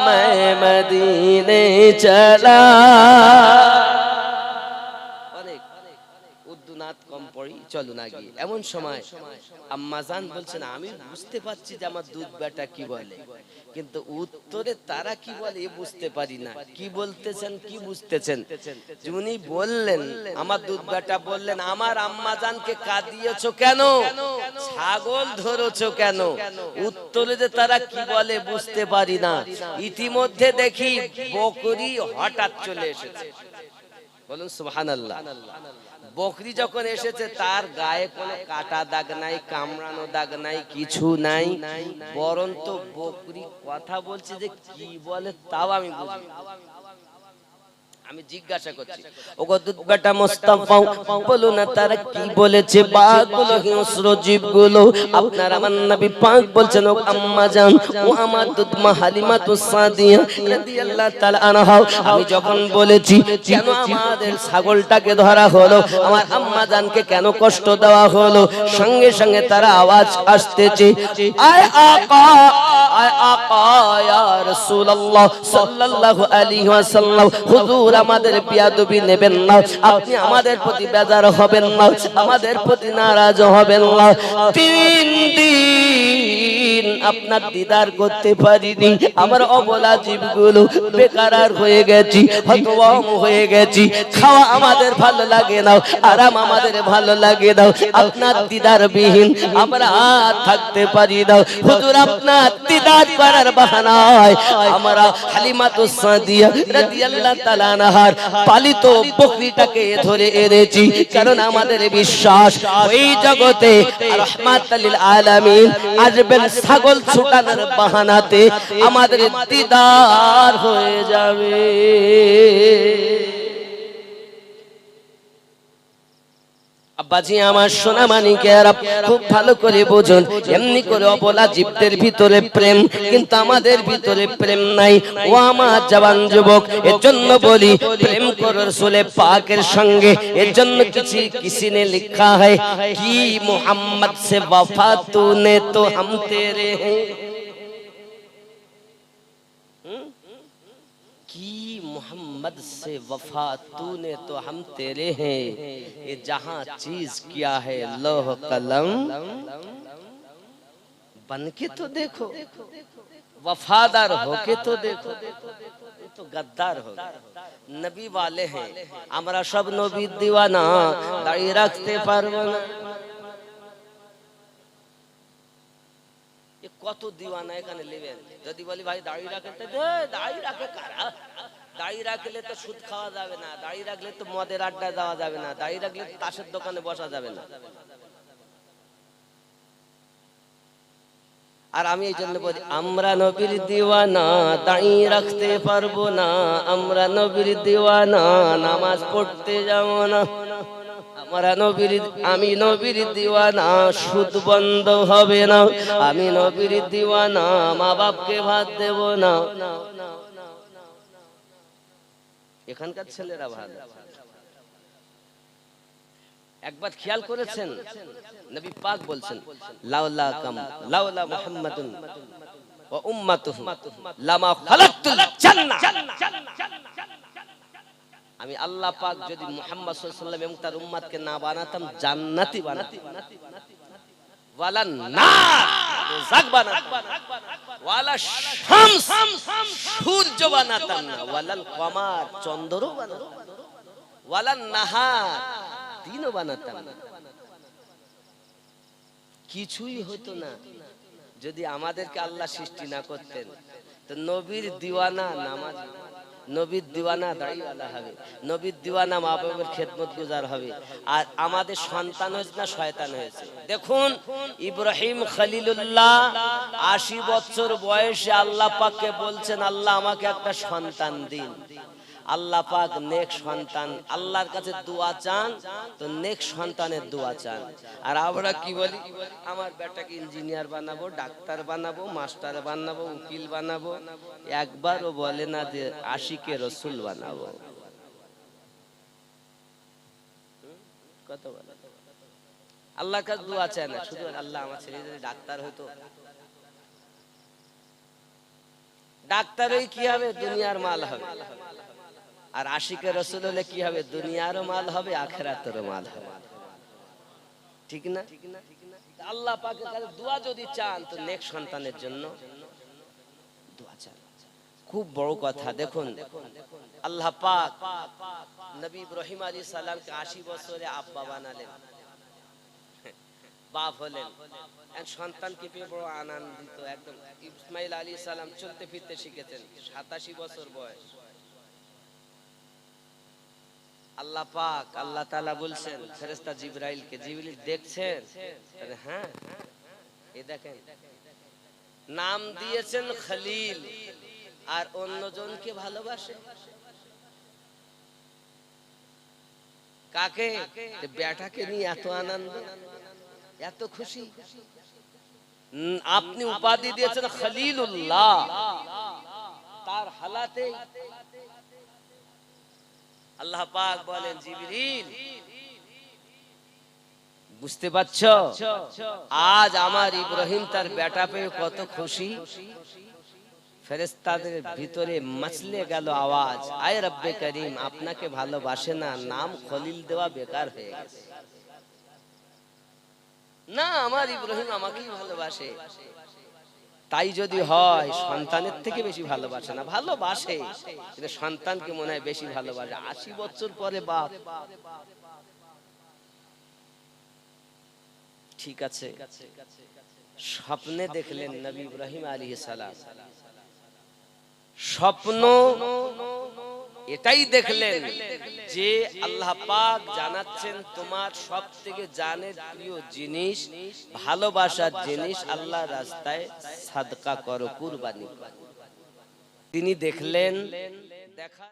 मैं मदीने चला। কম পড়ি, চলো না গিয়ে। এমন সময় আম্মাজান বলছেন, আমি বুঝতে পারছি যে আমার দুধ বেটা কি বলে, কিন্তু উত্তরে তারা কি বলে এ বুঝতে পারি না। কি বলতেছেন, কি বুঝতেছেন? উনি বললেন, আমার দুধ বেটা বললেন, আমার আম্মাজানকে কাঁদিয়েছো কেন, ছাগল ধরেছো কেন? উত্তরে যে তারা কি বলে বুঝতে পারি না। ইতিমধ্যে দেখি বকরি হঠাৎ চলে এসেছে। বলুন সুবহানাল্লাহ। বকরি যখন এসেছে, তার গায়ে কোনো কাটা দাগ নাই, কামড়ানো দাগ নাই, কিছু নাই, বরন্ত বকরি কথা বলছে যে কি বলে তাও আমি বুঝি। আমি জিজ্ঞাসা করছি, ওগো দুধ বেটা মুস্তাফা, বলো না তারা কি বলেছে? বাঘগুলো, হিংস্র জীবগুলো, আপনার আমার নবী পাক বলছেন, ও আম্মা জান, ও আমার দুধ মা হালিমাতুস সাদিয়া রাদিয়াল্লাহু তাআলা আনহা, আমি যখন বলেছি কেন আমাদের ছাগলটাকে ধরা হলো, আমার আম্মা জানকে কেন কষ্ট দেওয়া হলো, সঙ্গে সঙ্গে তারা আওয়াজ আসতেছে, আয় আকা, আয় আকা, ইয়া রাসূলুল্লাহ সাল্লাল্লাহু আলাইহি ওয়াসাল্লাম, হুজুর আমাদের বিয়াদবি নেবেন না, আপনি আমাদের প্রতি বেজার হবেন না, আমাদের প্রতি নারাজ হবেন না। 3 দিন দিন আপনার দিদার করতে পারিনি, আমার অবলা জীবগুলো বেকার হয়ে গেছি, হতভম্ব হয়ে গেছি। খাওয়া আমাদের ভালো লাগে না, আরাম আমাদের ভালো লাগে না, আপনার দিদার বিহীন আমরা আর থাকতে পারি না। হুজুর আপনার দিদার করার বাহানায় আমরা হালিমাতুস সাদিয়া রাদিয়াল্লাহু তাআলা আনহার পালিত বকরিটাকে ধরে এনেছি, কারণ আমাদের বিশ্বাস ওই জগতে রাহমাতুল লিল আলামিন আসবেন ছাগল ছুটানোর বাহানাতে আমাদের দিদার হয়ে যাবে। আব্বাজি আমার সোনা মানিকেরা খুব ভালো করে বুঝুন, এমনি করে অবলা জীবদের ভিতরে প্রেম, কিন্তু আমাদের ভিতরে প্রেম নাই। ও আমার জওয়ান যুবক, এর জন্য বলি প্রেম করো রাসূলে পাকের সঙ্গে। এর জন্য কিসি নে লিখা है कि मोहम्मद से वफा तूने तो हम तेरे हैं, कि मोहम्मद से वफा तूने तो हम तेरे हैं, ये जहां चीज किया है लौह कलम बन के तो देखो, वफादार होके तो देखो, तो गद्दार हो नबी वाले हैं। আমরা সব নবীর দিওয়ানা, দাঁড়িয়ে রাখতে পারবো না। কত দিওয়ানা এখানে নেবেন, যদি বলি ভাই দাড়ি রাখতে দে, দাড়ি রাখে কারা? দাড়ি রাখলে তো সুদ খাওয়া যাবে না, দাড়ি রাখলে তো মদের আড্ডা দেওয়া যাবে না, দাড়ি রাখলে তাসের দোকানে বসা যাবে না। আর আমি এই জন্য বলি আমরা নবীর দিওয়ানা, দাড়ি রাখতে পারবো না। আমরা নবীর দিওয়ানা, নামাজ পড়তে যাবো না। আমি নবীর দিওয়ানা, সুদ বন্ধ হবে না। আমি নবীর দিওয়ানা, মা বাপকে ভাত দেব না। এখানকার ছেলেরা ভালো। একবার খেয়াল করেছেন নবী পাক বলছেন লাউলা মুহাম্মাদুন ওয়া উম্মাতুহু লামা খালাকতুল জান্নাহ। আমি আল্লাহ পাক যদি মুহাম্মদ সাল্লাল্লাহু আলাইহি ওয়াসাল্লাম এবং তার উম্মতকে না বানাতাম, জান্নাতি বানাতাম, ওয়ালান নার দোজখ বানাতাম, ওয়ালা শামস সূর্য বানাতাম না, ওয়ালাল কমার চন্দ্র বানাতাম, ওয়ালান নাহার দিনও বানাতাম না। কিছুই হতো না যদি আমাদেরকে আল্লাহ সৃষ্টি না করতেন। তো নবীর দিওয়ানা নামাজ, নবীর দিওয়ানা দাড়িওয়ালা হবে, নবীর দিওয়ানা মা বাবার খেদমত গুজার হবে। আর আমাদের সন্তান হয়েছে না শয়তান হয়েছে? দেখুন ইব্রাহিম খলিলুল্লাহ ৮০ বছর বয়সে আল্লাহ পাককে বলছেন আল্লাহ আমাকে একটা সন্তান দিন। আল্লাহ পাক নেক সন্তান, আল্লাহর কাছে দোয়া চান তো নেক সন্তানের দোয়া চান। আর আমরা কি বলি, আমার বেটাকে ইঞ্জিনিয়ার বানাবো, ডাক্তার বানাবো, মাস্টার বানাবো, উকিল বানাবো। একবারও বলে না যে আশিকে রসুল বানাবো। কত বলে আল্লাহর কাছে দোয়া চায় না, শুধু আল্লাহ আমার ছেলে যদি ডাক্তার হতো। ডাক্তার হয়ে কি হবে? দুনিয়ার মাল হবে। আর আশিকে রসুল হলে কি হবে? দুনিয়ারও মাল হবে, আখিরাতেরও মাল হবে। ঠিক না? আল্লাহ পাকের কাছে দোয়া যদি চান তো নেক সন্তানের জন্য দোয়া চান। খুব বড় কথা। দেখুন আল্লাহ পাক নবী ইব্রাহিম আলাইহিস সালামকে ৮০ বছরে আব্বা বানালেন, বাপ হলেন। সন্তানকে পেয়ে বড় আনন্দিত একদম। ইসমাইল আলাইহিস সালাম চলতে ফিরতে শিখেছেন, ৮৭ বছর বয়স। আল্লাহ পাক আল্লাহ তাআলা বলছেন ফেরেশতা জিবরাইলকে, জিবরাইল দেখছেন? হ্যাঁ, এই দেখেন নাম দিয়েছেন খলিল, আর অন্যজনকে ভালোবাসে। কাকে? বেটাকে নিয়ে এত আনন্দ, এত খুশি। আপনি উপাধি দিয়েছেন খলিলুল্লাহ, তার হালাতে আল্লাহ পাক বলেন জিবরিল বুঝতে পারছো আজ আমার ইব্রাহিম তার বেটা পেয়ে কত খুশি। ফেরেশতাদের ভিতরে মচলে গেল আওয়াজ, আয় রব্বে করিম আপনাকে ভালোবাসে না, নাম খলিল দেওয়া বেকার হয়ে গেছে। না, আমার ইব্রাহিম আমাকেই ভালোবাসে। তাই যদি হয় সন্তানের থেকে বেশি ভালোবাসে না, ভালোবাসে কিন্তু সন্তানকে মনে হয় বেশি ভালোবাসে। 80 বছর পরে বাপ, ঠিক আছে, স্বপ্নে দেখলেন নবী ইব্রাহিম আলাইহিস সালাম, স্বপ্ন এটাই দেখলেন যে আল্লাহ পাক জানাচ্ছেন তোমার সবথেকে জানের প্রিয় জিনিস, ভালোবাসার জিনিস আল্লাহর রাস্তায় সাদকা করো, কুরবানি করো। তিনি দেখলেন, দেখা